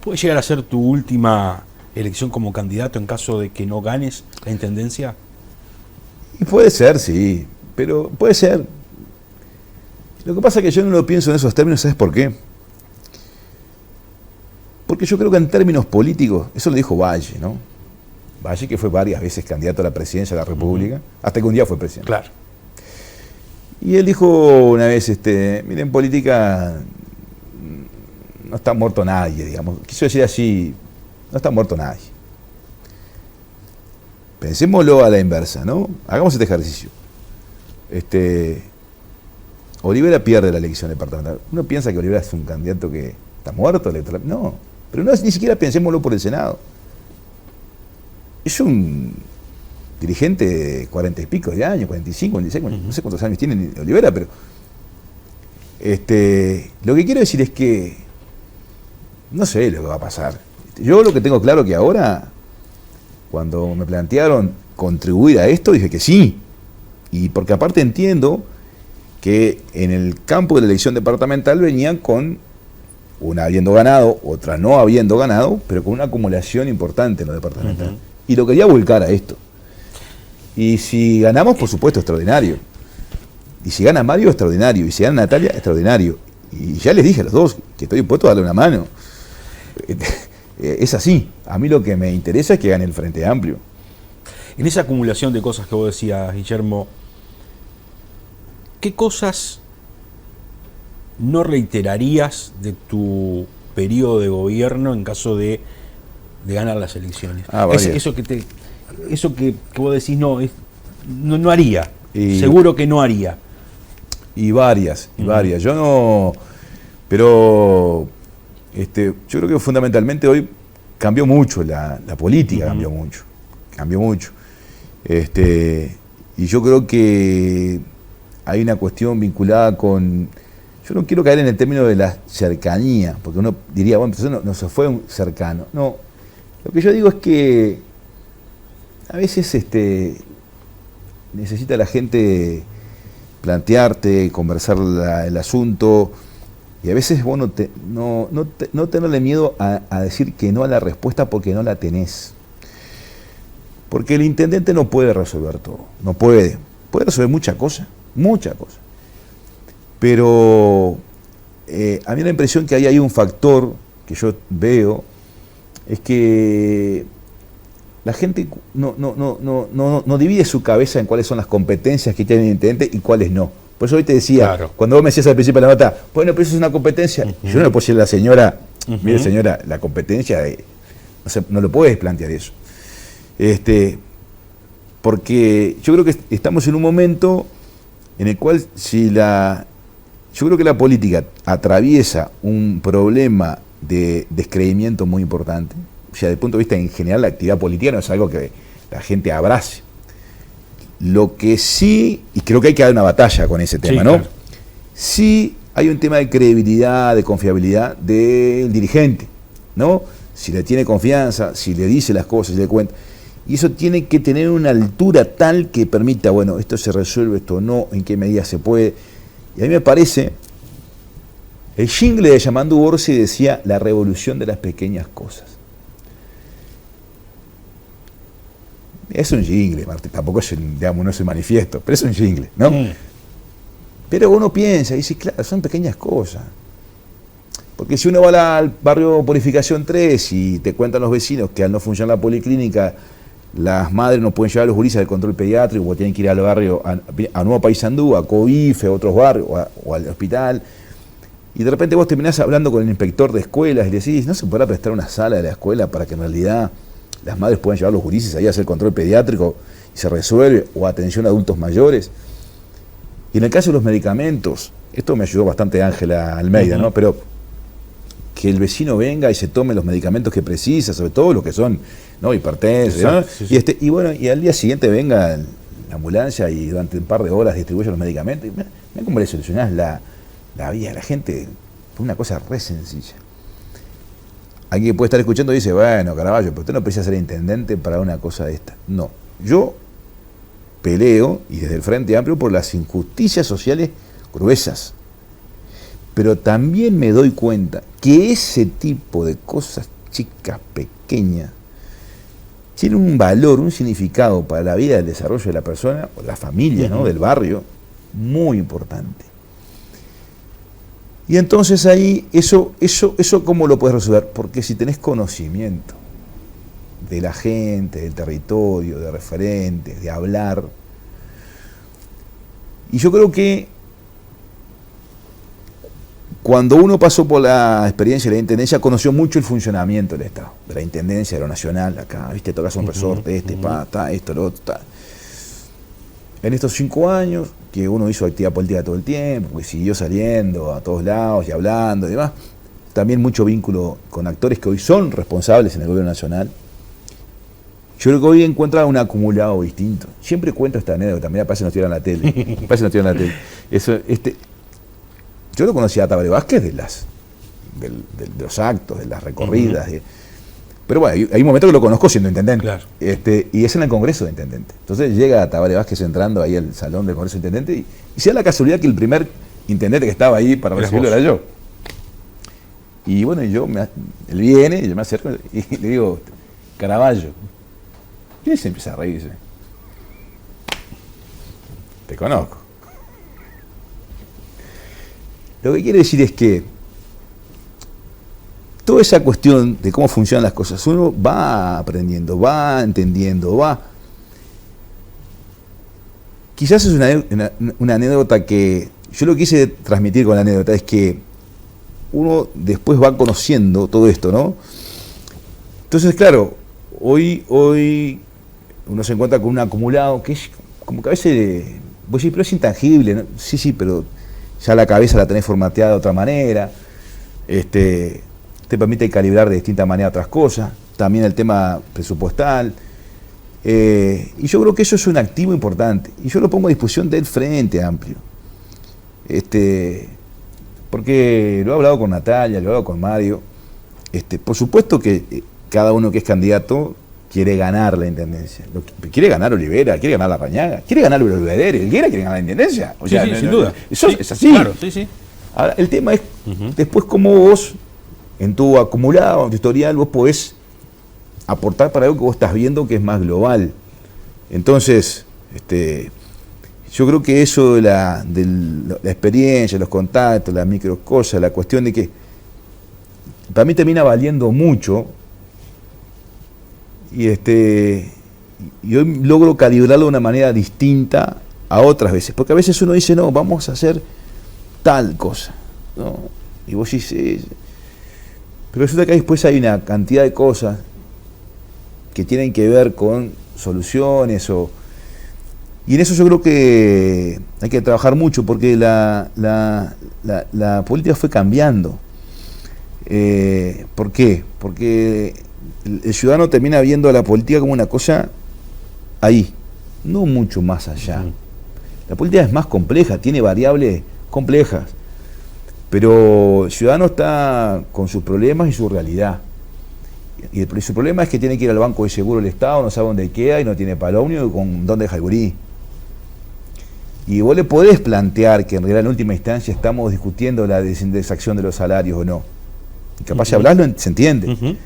Speaker 1: ¿Puede llegar a ser tu última elección como candidato en caso de que no ganes la intendencia?
Speaker 2: Y puede ser, sí, pero puede ser. Lo que pasa es que yo no lo pienso en esos términos, ¿sabes por qué? Porque yo creo que en términos políticos, eso lo dijo Valle, ¿no? Valle, que fue varias veces candidato a la presidencia de la República, hasta que un día fue presidente.
Speaker 1: Claro.
Speaker 2: Y él dijo una vez, miren, en política no está muerto nadie, digamos. Quiso decir así, no está muerto nadie. Pensémoslo a la inversa, ¿no? Hagamos este ejercicio. Olivera pierde la elección departamental. Uno piensa que Olivera es un candidato que está muerto electoralmente. No, pero no, ni siquiera pensémoslo por el Senado. Es un dirigente de 40 y pico de años, 45, 46, no sé cuántos años tiene Olivera, pero lo que quiero decir es que no sé lo que va a pasar. Yo lo que tengo claro que ahora, cuando me plantearon contribuir a esto, dije que sí. Y porque aparte entiendo que en el campo de la elección departamental venían con una habiendo ganado, otra no habiendo ganado, pero con una acumulación importante en lo departamental. Y lo quería volcar a esto. Y si ganamos, por supuesto, extraordinario. Y si gana Mario, extraordinario. Y si gana Natalia, extraordinario. Y ya les dije a los dos que estoy dispuesto a darle una mano. Es así. A mí lo que me interesa es que gane el Frente Amplio.
Speaker 1: En esa acumulación de cosas que vos decías, Guillermo, ¿qué cosas no reiterarías de tu periodo de gobierno en caso de ganar las elecciones? Eso que vos decís no haría. Seguro que no haría.
Speaker 2: Y varias. Yo no. Pero yo creo que fundamentalmente hoy cambió mucho la política, cambió mucho. Y yo creo que hay una cuestión vinculada con. Yo no quiero caer en el término de la cercanía, porque uno diría, bueno, pues no se fue un cercano. No. Lo que yo digo es que a veces necesita la gente plantearte, conversar el asunto, y a veces vos no tenerle miedo a decir que no a la respuesta porque no la tenés. Porque el intendente no puede resolver todo, no puede. Puede resolver muchas cosas. Pero a mí la impresión que hay un factor que yo veo, es que la gente no divide su cabeza en cuáles son las competencias que tiene el intendente y cuáles no. Por eso hoy te decía, claro, cuando vos me decías al principio de la nota, bueno, pero eso es una competencia, yo no le puedo decir a la señora, mire señora, la competencia, no lo puedes plantear eso. Porque yo creo que estamos en un momento en el cual yo creo que la política atraviesa un problema de descreimiento muy importante. O sea, desde el punto de vista en general, la actividad política no es algo que la gente abrace. Lo que sí, y creo que hay que dar una batalla con ese tema, sí, ¿no? Claro. Sí hay un tema de credibilidad, de confiabilidad del dirigente, ¿no? Si le tiene confianza, si le dice las cosas, si le cuenta. Y eso tiene que tener una altura tal que permita, bueno, esto se resuelve, esto no, en qué medida se puede. Y a mí me parece, el jingle de Yamandu Orsi decía la revolución de las pequeñas cosas. Es un jingle, Martín, tampoco es, digamos, no es un manifiesto, pero es un jingle, ¿no? Pero uno piensa y dice, claro, son pequeñas cosas. Porque si uno va al barrio Purificación 3 y te cuentan los vecinos que al no funcionar la policlínica, las madres no pueden llevar a los gurises al control pediátrico, o tienen que ir al barrio, a Nuevo Paysandú, a Coife, a otros barrios, o al hospital. Y de repente vos terminás hablando con el inspector de escuelas y le decís, ¿no se podrá prestar una sala de la escuela para que en realidad las madres puedan llevar a los gurises ahí a hacer control pediátrico y se resuelve? O atención a adultos mayores. Y en el caso de los medicamentos, esto me ayudó bastante Ángela Almeida, ¿no? Pero que el vecino venga y se tome los medicamentos que precisa, sobre todo los que son, ¿no?, hipertensos, ¿no? Sí. Y bueno, y al día siguiente venga la ambulancia y durante un par de horas distribuye los medicamentos. Y mirá cómo le solucionás la vida a la gente por una cosa re sencilla. Alguien puede estar escuchando y dice, bueno, Caraballo, pero usted no precisa ser intendente para una cosa de esta. No, yo peleo, y desde el Frente Amplio, por las injusticias sociales gruesas. Pero también me doy cuenta que ese tipo de cosas chicas, pequeñas, tiene un valor, un significado para la vida, el desarrollo de la persona, o la familia, ¿no?, del barrio, muy importante. Y entonces ahí, eso ¿cómo lo puedes resolver? Porque si tenés conocimiento de la gente, del territorio, de referentes, de hablar. Y yo creo que cuando uno pasó por la experiencia de la intendencia, conoció mucho el funcionamiento del Estado, de la intendencia, de lo nacional, acá, viste, tocas un resorte, esto, lo otro, ta. En estos 5 años, que uno hizo actividad política todo el tiempo, porque siguió saliendo a todos lados y hablando y demás, también mucho vínculo con actores que hoy son responsables en el gobierno nacional. Yo creo que hoy encuentra un acumulado distinto. Siempre cuento esta anécdota, mira, parece que nos tiran la tele. Yo lo conocía a Tabaré Vázquez de los actos, de las recorridas. Pero bueno, hay un momento que lo conozco siendo intendente.
Speaker 1: Claro.
Speaker 2: Y es en el Congreso de Intendente. Entonces llega Tabaré Vázquez entrando ahí al salón del Congreso de Intendente y se da la casualidad que el primer intendente que estaba ahí para recibirlo era yo. Y bueno, él viene, y yo me acerco y le digo, Caraballo. Y él se empieza a reírse. Te conozco. Lo que quiere decir es que toda esa cuestión de cómo funcionan las cosas, uno va aprendiendo, va entendiendo, va. Quizás es una anécdota que yo lo que quise transmitir con la anécdota es que uno después va conociendo todo esto, ¿no? Entonces, claro, hoy uno se encuentra con un acumulado que es como que a veces, vos decís, pero es intangible, ¿no? Sí, pero ya la cabeza la tenés formateada de otra manera, te permite calibrar de distinta manera otras cosas, también el tema presupuestal, y yo creo que eso es un activo importante, y yo lo pongo a disposición del Frente Amplio, porque lo he hablado con Natalia, lo he hablado con Mario, por supuesto que cada uno que es candidato quiere ganar la intendencia. Quiere ganar Olivera, quiere ganar La Rañaga, quiere ganar Belvedere, Helguera quiere ganar la intendencia. O sea,
Speaker 1: sin duda.
Speaker 2: Eso es así.
Speaker 1: Claro, sí.
Speaker 2: Ahora, el tema es después cómo vos, en tu acumulado, en tu historial, vos podés aportar para algo que vos estás viendo que es más global. Entonces, yo creo que eso de la experiencia, los contactos, las micro cosas, la cuestión de que para mí termina valiendo mucho. Y hoy logro calibrarlo de una manera distinta a otras veces, porque a veces uno dice, no, vamos a hacer tal cosa, ¿no? Y vos dices, pero resulta que después hay una cantidad de cosas que tienen que ver con soluciones, y en eso yo creo que hay que trabajar mucho, porque la política fue cambiando. ¿Por qué? Porque el ciudadano termina viendo a la política como una cosa ahí, no mucho más allá. La política es más compleja, tiene variables complejas, pero el ciudadano está con sus problemas y su realidad. Y su problema es que tiene que ir al banco de seguro del Estado, no sabe dónde queda y no tiene palomnio y con dónde deja el gurí. Y vos le podés plantear que en realidad en última instancia estamos discutiendo la desindexación de los salarios o no. Y capaz de hablarlo se entiende.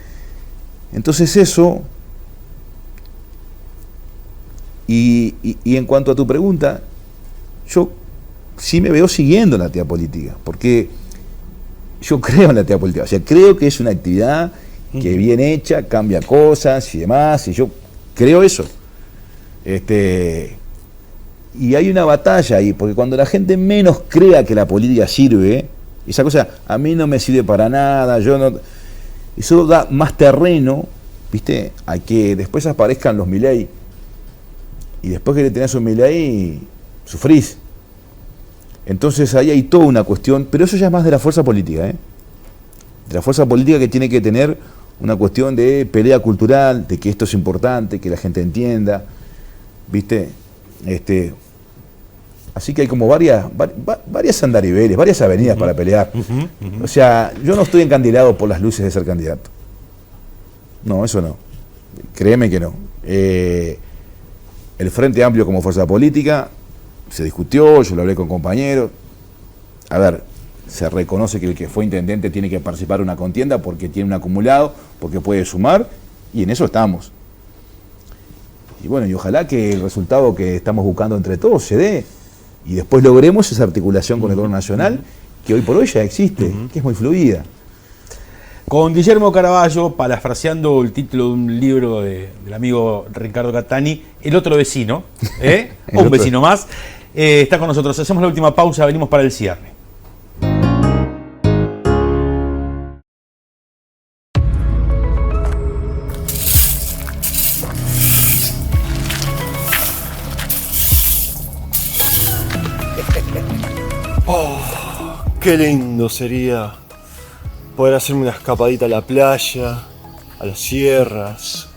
Speaker 2: Entonces eso, y en cuanto a tu pregunta, yo sí me veo siguiendo la actividad política, porque yo creo en la actividad política, o sea, creo que es una actividad que bien hecha, cambia cosas y demás, y yo creo eso. Y hay una batalla ahí, porque cuando la gente menos crea que la política sirve, esa cosa a mí no me sirve para nada, yo no... Eso da más terreno, ¿viste? A que después aparezcan los Milei. Y después que le tenés un Milei, sufrís. Entonces ahí hay toda una cuestión, pero eso ya es más de la fuerza política, ¿eh? De la fuerza política que tiene que tener una cuestión de pelea cultural, de que esto es importante, que la gente entienda, ¿viste? Así que hay como varias andariveles, varias avenidas para pelear. O sea, yo no estoy encandilado por las luces de ser candidato. No, eso no. Créeme que no. El Frente Amplio como fuerza política se discutió, yo lo hablé con compañeros. A ver, se reconoce que el que fue intendente tiene que participar en una contienda porque tiene un acumulado, porque puede sumar, y en eso estamos. Y bueno, y ojalá que el resultado que estamos buscando entre todos se dé. Y después logremos esa articulación con el gobierno nacional que hoy por hoy ya existe, que es muy fluida.
Speaker 1: Con Guillermo Caraballo, parafraseando el título de un libro del amigo Ricardo Catani, El otro vecino, un vecino más, está con nosotros. Hacemos la última pausa, venimos para el cierre.
Speaker 3: Qué lindo sería poder hacerme una escapadita a la playa, a las sierras,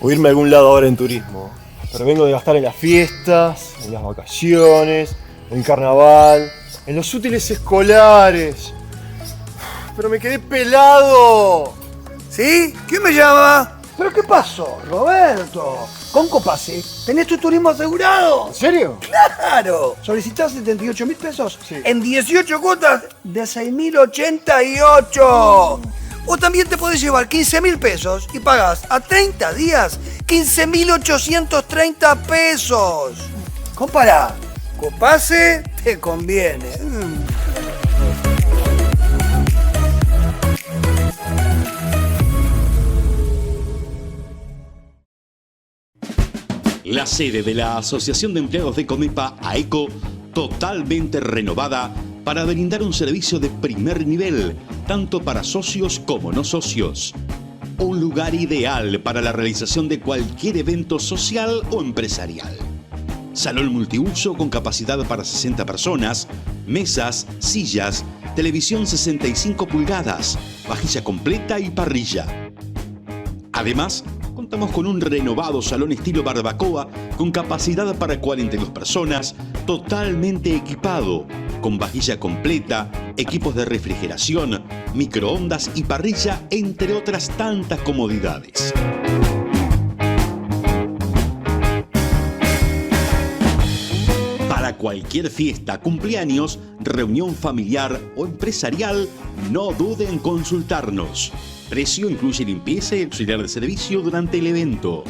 Speaker 3: o irme a algún lado ahora en turismo. Pero vengo de gastar en las fiestas, en las vacaciones, en el carnaval, en los útiles escolares. Pero me quedé pelado.
Speaker 5: ¿Sí? ¿Quién me llama? ¿Pero qué pasó, Roberto? Con Copase tenés tu turismo asegurado.
Speaker 3: ¿En serio?
Speaker 5: ¡Claro! Solicitás 78.000 pesos en 18 cuotas de 6.088. O también te podés llevar 15.000 pesos y pagás a 30 días 15.830 pesos. Compará. Copase te conviene.
Speaker 10: La sede de la Asociación de Empleados de Comepa, AECO, totalmente renovada para brindar un servicio de primer nivel, tanto para socios como no socios. Un lugar ideal para la realización de cualquier evento social o empresarial. Salón multiuso con capacidad para 60 personas, mesas, sillas, televisión 65 pulgadas, vajilla completa y parrilla. Además, contamos con un renovado salón estilo barbacoa con capacidad para 42 personas, totalmente equipado, con vajilla completa, equipos de refrigeración, microondas y parrilla, entre otras tantas comodidades. Para cualquier fiesta, cumpleaños, reunión familiar o empresarial, no duden en consultarnos. Precio incluye limpieza y auxiliar de servicio durante el evento.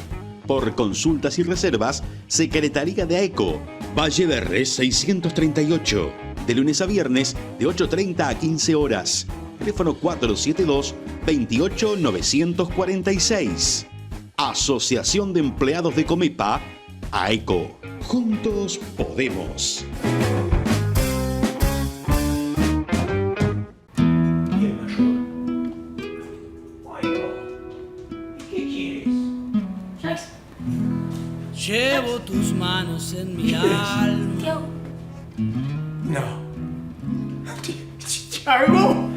Speaker 10: Por consultas y reservas, Secretaría de AECO, Valle de Res 638, de lunes a viernes de 8:30 a 15 horas. Teléfono 472-28-946. Asociación de Empleados de Comepa, AECO. Juntos podemos.
Speaker 11: Llevo tus manos en mi alma.
Speaker 5: No.
Speaker 11: ¿Tiago?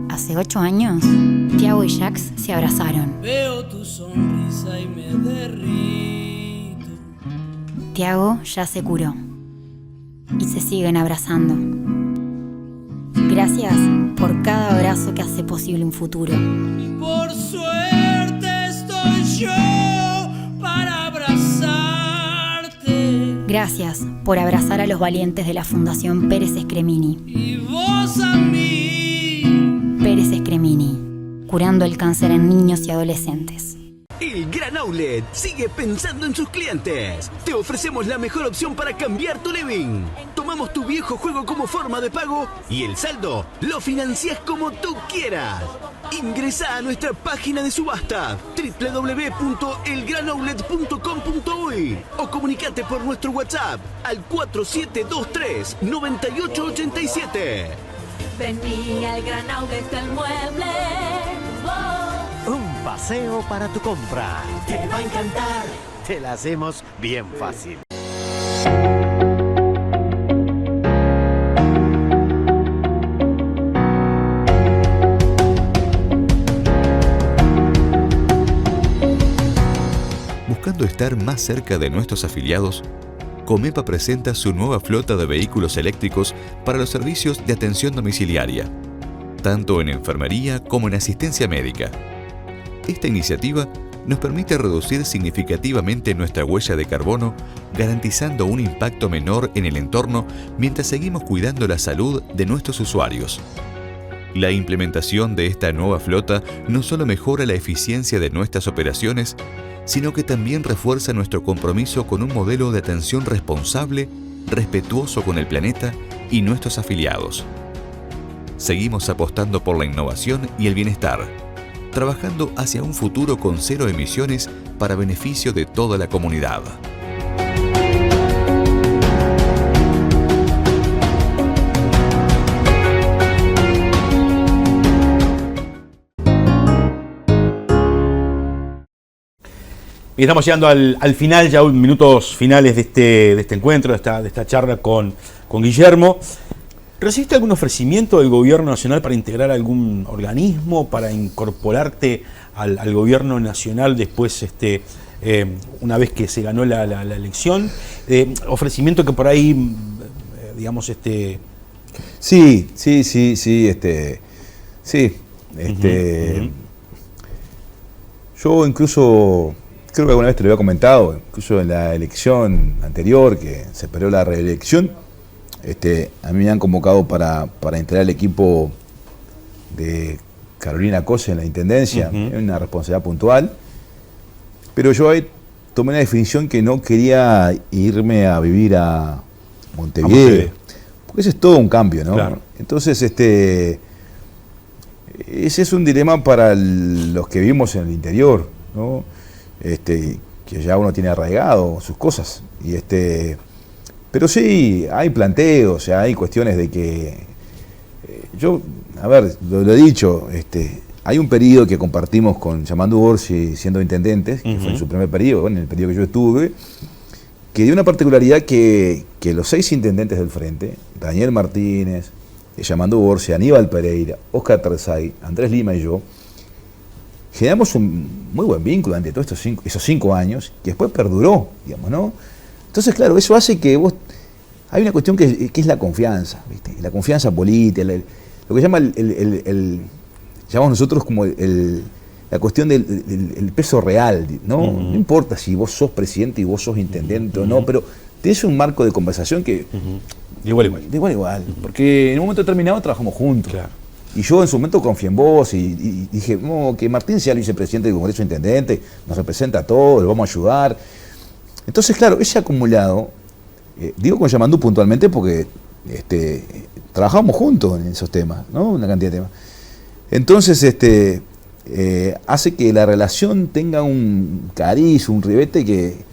Speaker 12: Hace 8 años, Tiago y Jax se abrazaron.
Speaker 11: Veo tu sonrisa y me derrito.
Speaker 12: Tiago ya se curó y se siguen abrazando. Gracias por cada abrazo que hace posible un futuro.
Speaker 11: Por suerte estoy yo para abrazarte.
Speaker 12: Gracias por abrazar a los valientes de la Fundación Pérez Escremini.
Speaker 11: Y vos a mí.
Speaker 12: Pérez Escremini, curando el cáncer en niños y adolescentes.
Speaker 7: El Gran Outlet sigue pensando en sus clientes. Te ofrecemos la mejor opción para cambiar tu living. Tomamos tu viejo juego como forma de pago y el saldo lo financias como tú quieras. Ingresa a nuestra página de subasta www.elgranoutlet.com.uy o comunicate por nuestro WhatsApp al 4723-9887.
Speaker 8: Vení al Gran Outlet del Mueble.
Speaker 9: Un paseo para tu compra.
Speaker 8: Te va a encantar.
Speaker 9: Te la hacemos bien fácil.
Speaker 6: Buscando estar más cerca de nuestros afiliados, Comepa presenta su nueva flota de vehículos eléctricos para los servicios de atención domiciliaria, tanto en enfermería como en asistencia médica. Esta iniciativa nos permite reducir significativamente nuestra huella de carbono, garantizando un impacto menor en el entorno mientras seguimos cuidando la salud de nuestros usuarios. La implementación de esta nueva flota no solo mejora la eficiencia de nuestras operaciones, sino que también refuerza nuestro compromiso con un modelo de atención responsable, respetuoso con el planeta y nuestros afiliados. Seguimos apostando por la innovación y el bienestar, trabajando hacia un futuro con 0 emisiones para beneficio de toda la comunidad.
Speaker 1: Y estamos llegando al final, ya minutos finales de este encuentro, de esta charla con Guillermo. ¿Recibiste algún ofrecimiento del gobierno nacional para integrar algún organismo, para incorporarte al gobierno nacional después, una vez que se ganó la elección? Ofrecimiento que por ahí, digamos,
Speaker 2: Sí. Yo incluso, creo que alguna vez te lo había comentado, incluso en la elección anterior, que se esperó la reelección, a mí me han convocado para integrar el equipo de Carolina Cose en la Intendencia, en una responsabilidad puntual, pero yo ahí tomé una definición que no quería irme a vivir a Montevideo, porque ese es todo un cambio, ¿no?
Speaker 1: Claro.
Speaker 2: Entonces, ese es un dilema para los que vivimos en el interior, ¿no? Que ya uno tiene arraigado sus cosas, pero sí, hay planteos, hay cuestiones de que yo, a ver, lo he dicho, hay un periodo que compartimos con Yamandu Orsi siendo intendentes, que fue en su primer periodo, bueno, en el periodo que yo estuve, que dio una particularidad que los 6 intendentes del frente, Daniel Martínez, Yamandu Orsi, Aníbal Pereira, Óscar Terzay, Andrés Lima y yo, generamos un muy buen vínculo durante todos esos 5 años, que después perduró, digamos, ¿no? Entonces, claro, eso hace que vos... Hay una cuestión que es la confianza, ¿viste? La confianza política, lo que llamamos nosotros como la cuestión del peso real, ¿no? No importa si vos sos presidente y vos sos intendente o no, pero tenés un marco de conversación que...
Speaker 1: De igual a
Speaker 2: igual. Porque en un momento determinado trabajamos juntos.
Speaker 1: Claro.
Speaker 2: Y yo en su momento confié en vos y dije, no, que Martín sea el vicepresidente del Congreso Intendente, nos representa a todos, lo vamos a ayudar. Entonces, claro, ese acumulado, digo con Yamandu puntualmente porque trabajamos juntos en esos temas, ¿no? Una cantidad de temas. Entonces, hace que la relación tenga un cariz, un ribete que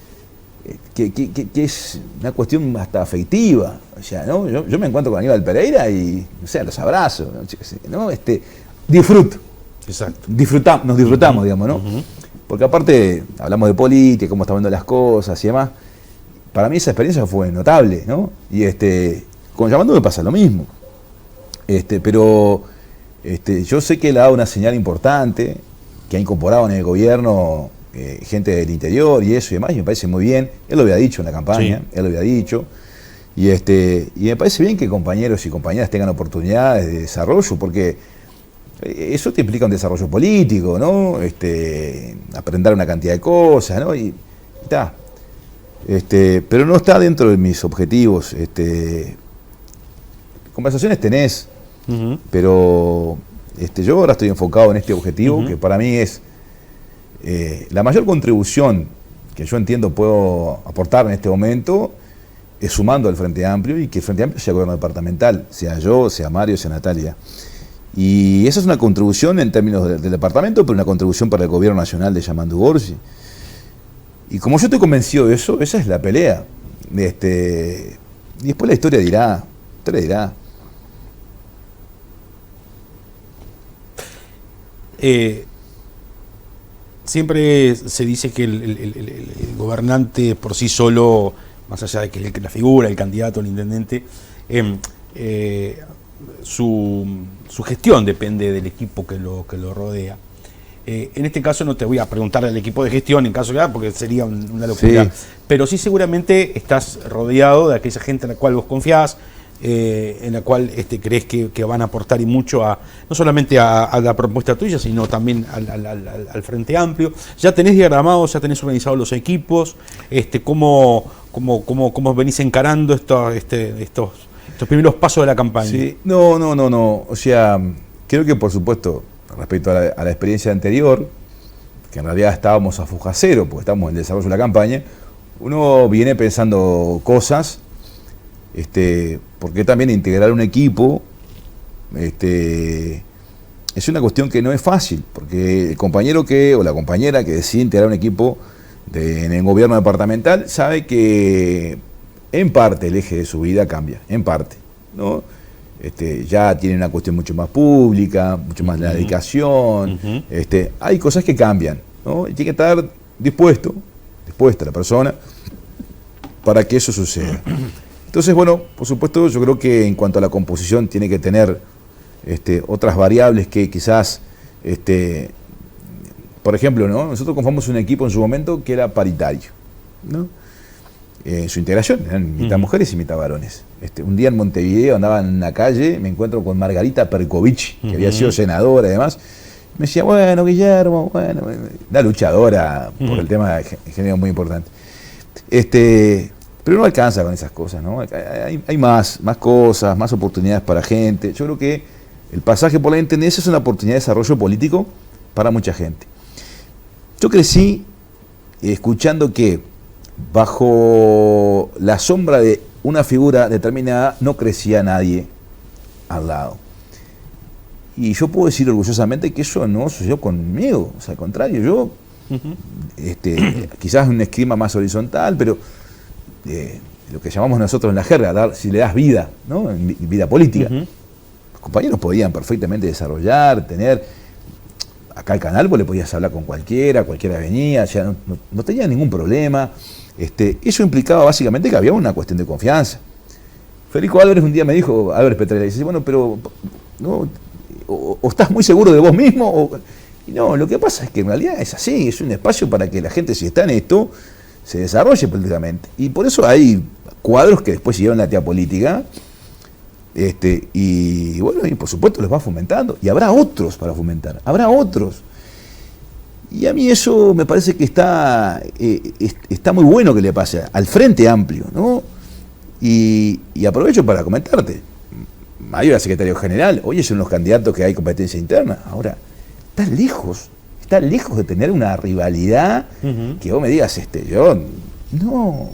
Speaker 2: es una cuestión hasta afectiva. O sea, ¿no? Yo me encuentro con Aníbal Pereira y, o sea, los abrazo, ¿no? Disfruto.
Speaker 1: Exacto.
Speaker 2: Nos disfrutamos, digamos, ¿no? Porque aparte hablamos de política, cómo estamos viendo las cosas y demás. Para mí esa experiencia fue notable, ¿no? Y con Yamandu me pasa lo mismo. Pero yo sé que él ha dado una señal importante, que ha incorporado en el gobierno gente del interior y eso y demás, y me parece muy bien. Él lo había dicho en la campaña, sí. Él lo había dicho. Y me parece bien que compañeros y compañeras tengan oportunidades de desarrollo, porque eso te implica un desarrollo político, ¿no? Aprender una cantidad de cosas, ¿no? Y está. Pero no está dentro de mis objetivos. Conversaciones tenés, pero yo ahora estoy enfocado en este objetivo, que para mí es la mayor contribución que yo entiendo puedo aportar en este momento, es sumando al Frente Amplio y que el Frente Amplio sea gobierno departamental, sea yo, sea Mario, sea Natalia. Y esa es una contribución en términos del departamento, pero una contribución para el gobierno nacional de Yamandu Orsi. Y como yo estoy convencido de eso, esa es la pelea. Y después la historia dirá,
Speaker 1: siempre se dice que el gobernante por sí solo, más allá de que es la figura, el candidato, el intendente, su gestión depende del equipo que lo rodea. En este caso no te voy a preguntar al equipo de gestión en caso de porque sería una locura, sí. Pero sí seguramente estás rodeado de aquella gente en la cual vos confiás, en la cual crees que van a aportar y mucho no solamente a la propuesta tuya, sino también al Frente Amplio. Ya tenés diagramados, ya tenés organizados los equipos, ¿cómo venís encarando estos primeros pasos de la campaña?
Speaker 2: Sí. No. O sea, creo que por supuesto, respecto a la experiencia anterior, que en realidad estábamos a fuga cero, porque estamos en el desarrollo de la campaña, uno viene pensando cosas, porque también integrar un equipo es una cuestión que no es fácil, porque el compañero o la compañera que decide integrar un equipo en el gobierno departamental sabe que en parte el eje de su vida cambia, en parte, ¿no? Ya tiene una cuestión mucho más pública, mucho más la dedicación, hay cosas que cambian, ¿no? Y tiene que estar dispuesta la persona para que eso suceda. Entonces, bueno, por supuesto, yo creo que en cuanto a la composición tiene que tener otras variables que quizás, por ejemplo, ¿no? Nosotros conformamos un equipo en su momento que era paritario, ¿no? Su integración, eran mitad mujeres y mitad varones. Un día en Montevideo andaba en la calle, me encuentro con Margarita Perkovich, que había sido senadora y demás. Me decía, bueno, Guillermo, bueno, una luchadora por el tema de género muy importante. Pero no alcanza con esas cosas, ¿no? Hay más cosas, más oportunidades para gente. Yo creo que el pasaje por la intendencia es una oportunidad de desarrollo político para mucha gente. Yo crecí escuchando que bajo la sombra de una figura determinada no crecía nadie al lado. Y yo puedo decir orgullosamente que eso no sucedió conmigo. O sea, al contrario, yo quizás un esquema más horizontal, pero lo que llamamos nosotros en la jerga, si le das vida, ¿no? En vida política. Los compañeros podían perfectamente desarrollar, tener... Acá al canal vos le podías hablar con cualquiera venía, ya no tenía ningún problema. Eso implicaba básicamente que había una cuestión de confianza. Federico Álvarez un día me dijo, Álvarez Petrella, dice, bueno, pero no, o estás muy seguro de vos mismo, y no, lo que pasa es que en realidad es así, es un espacio para que la gente, si está en esto, se desarrolle políticamente. Y por eso hay cuadros que después siguieron la actividad política, y bueno, y por supuesto los va fomentando, y habrá otros para fomentar, habrá otros. Y a mí eso me parece que está muy bueno que le pase al Frente Amplio, ¿no? Y aprovecho para comentarte, Mario era secretario general, hoy son los candidatos que hay competencia interna, ahora está lejos de tener una rivalidad que vos me digas, no,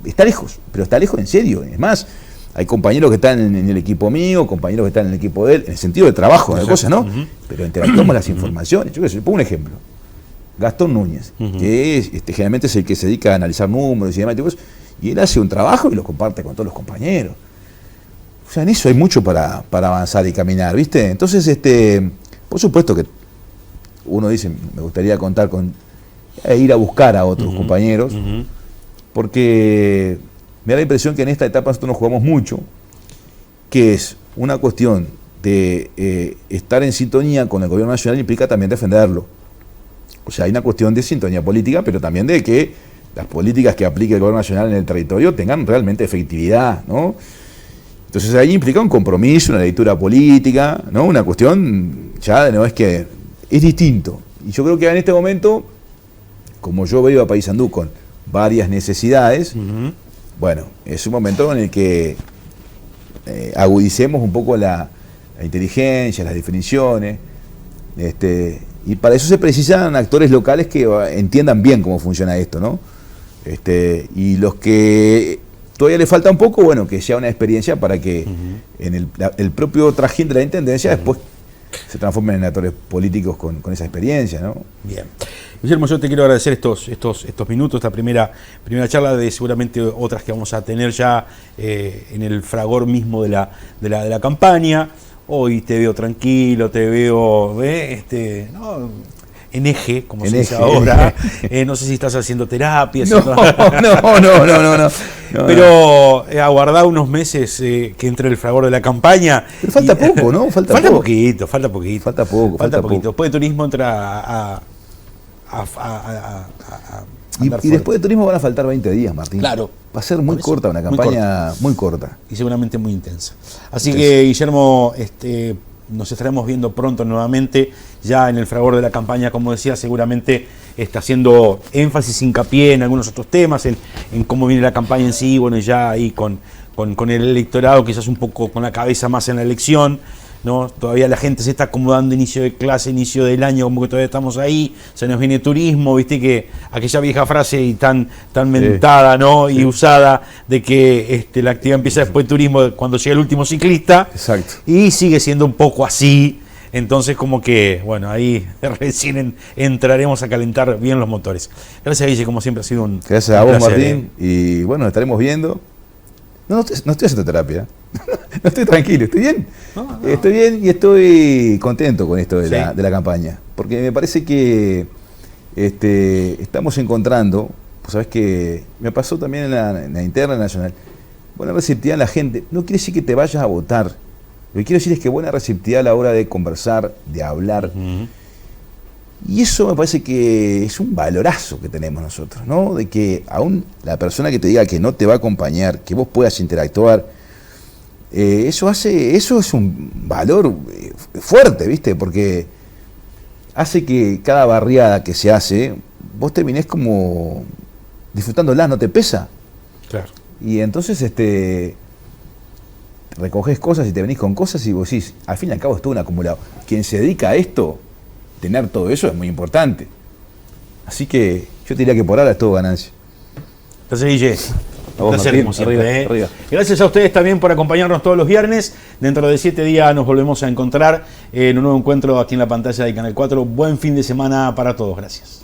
Speaker 2: está lejos, pero está lejos en serio. Es más, hay compañeros que están en el equipo mío, compañeros que están en el equipo de él, en el sentido de trabajo, de cosas, ¿no? Pero interactuamos las informaciones. Yo pongo un ejemplo. Gastón Núñez, que generalmente es el que se dedica a analizar números y demás, y él hace un trabajo y lo comparte con todos los compañeros. O sea, en eso hay mucho para avanzar y caminar, ¿viste? Entonces, por supuesto que uno dice, me gustaría contar con ir a buscar a otros compañeros, porque me da la impresión que en esta etapa nosotros nos jugamos mucho, que es una cuestión de estar en sintonía con el gobierno nacional, implica también defenderlo. O sea, hay una cuestión de sintonía política, pero también de que las políticas que aplique el gobierno nacional en el territorio tengan realmente efectividad, ¿no? Entonces ahí implica un compromiso, una lectura política, ¿no? Una cuestión ya no es que es distinto. Y yo creo que en este momento, como yo veo a Paysandú con varias necesidades, bueno, es un momento en el que agudicemos un poco la inteligencia, las definiciones, y para eso se precisan actores locales que entiendan bien cómo funciona esto, ¿no? Y los que todavía le falta un poco, bueno, que sea una experiencia para que en el propio trajín de la intendencia después se transformen en actores políticos con esa experiencia, ¿no? Bien.
Speaker 1: Guillermo, yo te quiero agradecer estos minutos, esta primera charla, de seguramente otras que vamos a tener ya en el fragor mismo de la campaña. Hoy te veo tranquilo, te veo ¿no? En eje, como se dice ahora. No sé si estás haciendo terapia.
Speaker 2: No.
Speaker 1: Pero aguardá unos meses que entre el fragor de la campaña.
Speaker 2: Pero falta poco, ¿no? Falta poquito.
Speaker 1: Falta poquito. Después de turismo entra
Speaker 2: y después de turismo van a faltar 20 días, Martín.
Speaker 1: Claro.
Speaker 2: Va a ser muy corta, una campaña muy corta.
Speaker 1: Y seguramente muy intensa. Así que, Guillermo, nos estaremos viendo pronto nuevamente, ya en el fragor de la campaña, como decía, seguramente está haciendo énfasis, hincapié en algunos otros temas, en cómo viene la campaña en sí, bueno, ya ahí con el electorado quizás un poco con la cabeza más en la elección, ¿no? Todavía la gente se está acomodando, inicio de clase, inicio del año, como que todavía estamos ahí, se nos viene turismo, viste que aquella vieja frase y tan mentada, ¿no? Y usada de que la actividad empieza después del turismo cuando llega el último ciclista.
Speaker 2: Exacto.
Speaker 1: Y sigue siendo un poco así. Entonces, como que, bueno, ahí recién entraremos a calentar bien los motores. Gracias, Guille, como siempre ha sido un
Speaker 2: Gracias a
Speaker 1: un
Speaker 2: vos,
Speaker 1: placer,
Speaker 2: Martín. Y bueno, estaremos viendo. No estoy haciendo terapia. No estoy tranquilo, estoy bien.
Speaker 1: No.
Speaker 2: Estoy bien y estoy contento con esto de,
Speaker 1: Sí.
Speaker 2: de la campaña. Porque me parece que estamos encontrando, pues sabes que me pasó también en la interna nacional, buena receptividad en la gente. No quiere decir que te vayas a votar. Lo que quiero decir es que buena receptividad a la hora de conversar, de hablar. Y eso me parece que es un valorazo que tenemos nosotros, ¿no? De que aún la persona que te diga que no te va a acompañar, que vos puedas interactuar, eso es un valor fuerte, ¿viste? Porque hace que cada barriada que se hace, vos terminés como disfrutándola, no te pesa.
Speaker 1: Claro.
Speaker 2: Y entonces recoges cosas y te venís con cosas y vos decís, al fin y al cabo es todo un acumulado. Quien se dedica a esto, tener todo eso es muy importante. Así que yo te diría que por ahora es todo ganancia.
Speaker 1: Entonces, Guille,
Speaker 2: A vos,
Speaker 1: placer,
Speaker 2: Martín,
Speaker 1: como siempre,
Speaker 2: arriba, arriba.
Speaker 1: Gracias a ustedes también por acompañarnos todos los viernes. Dentro de 7 días nos volvemos a encontrar en un nuevo encuentro aquí en la pantalla de Canal 4. Buen fin de semana para todos. Gracias.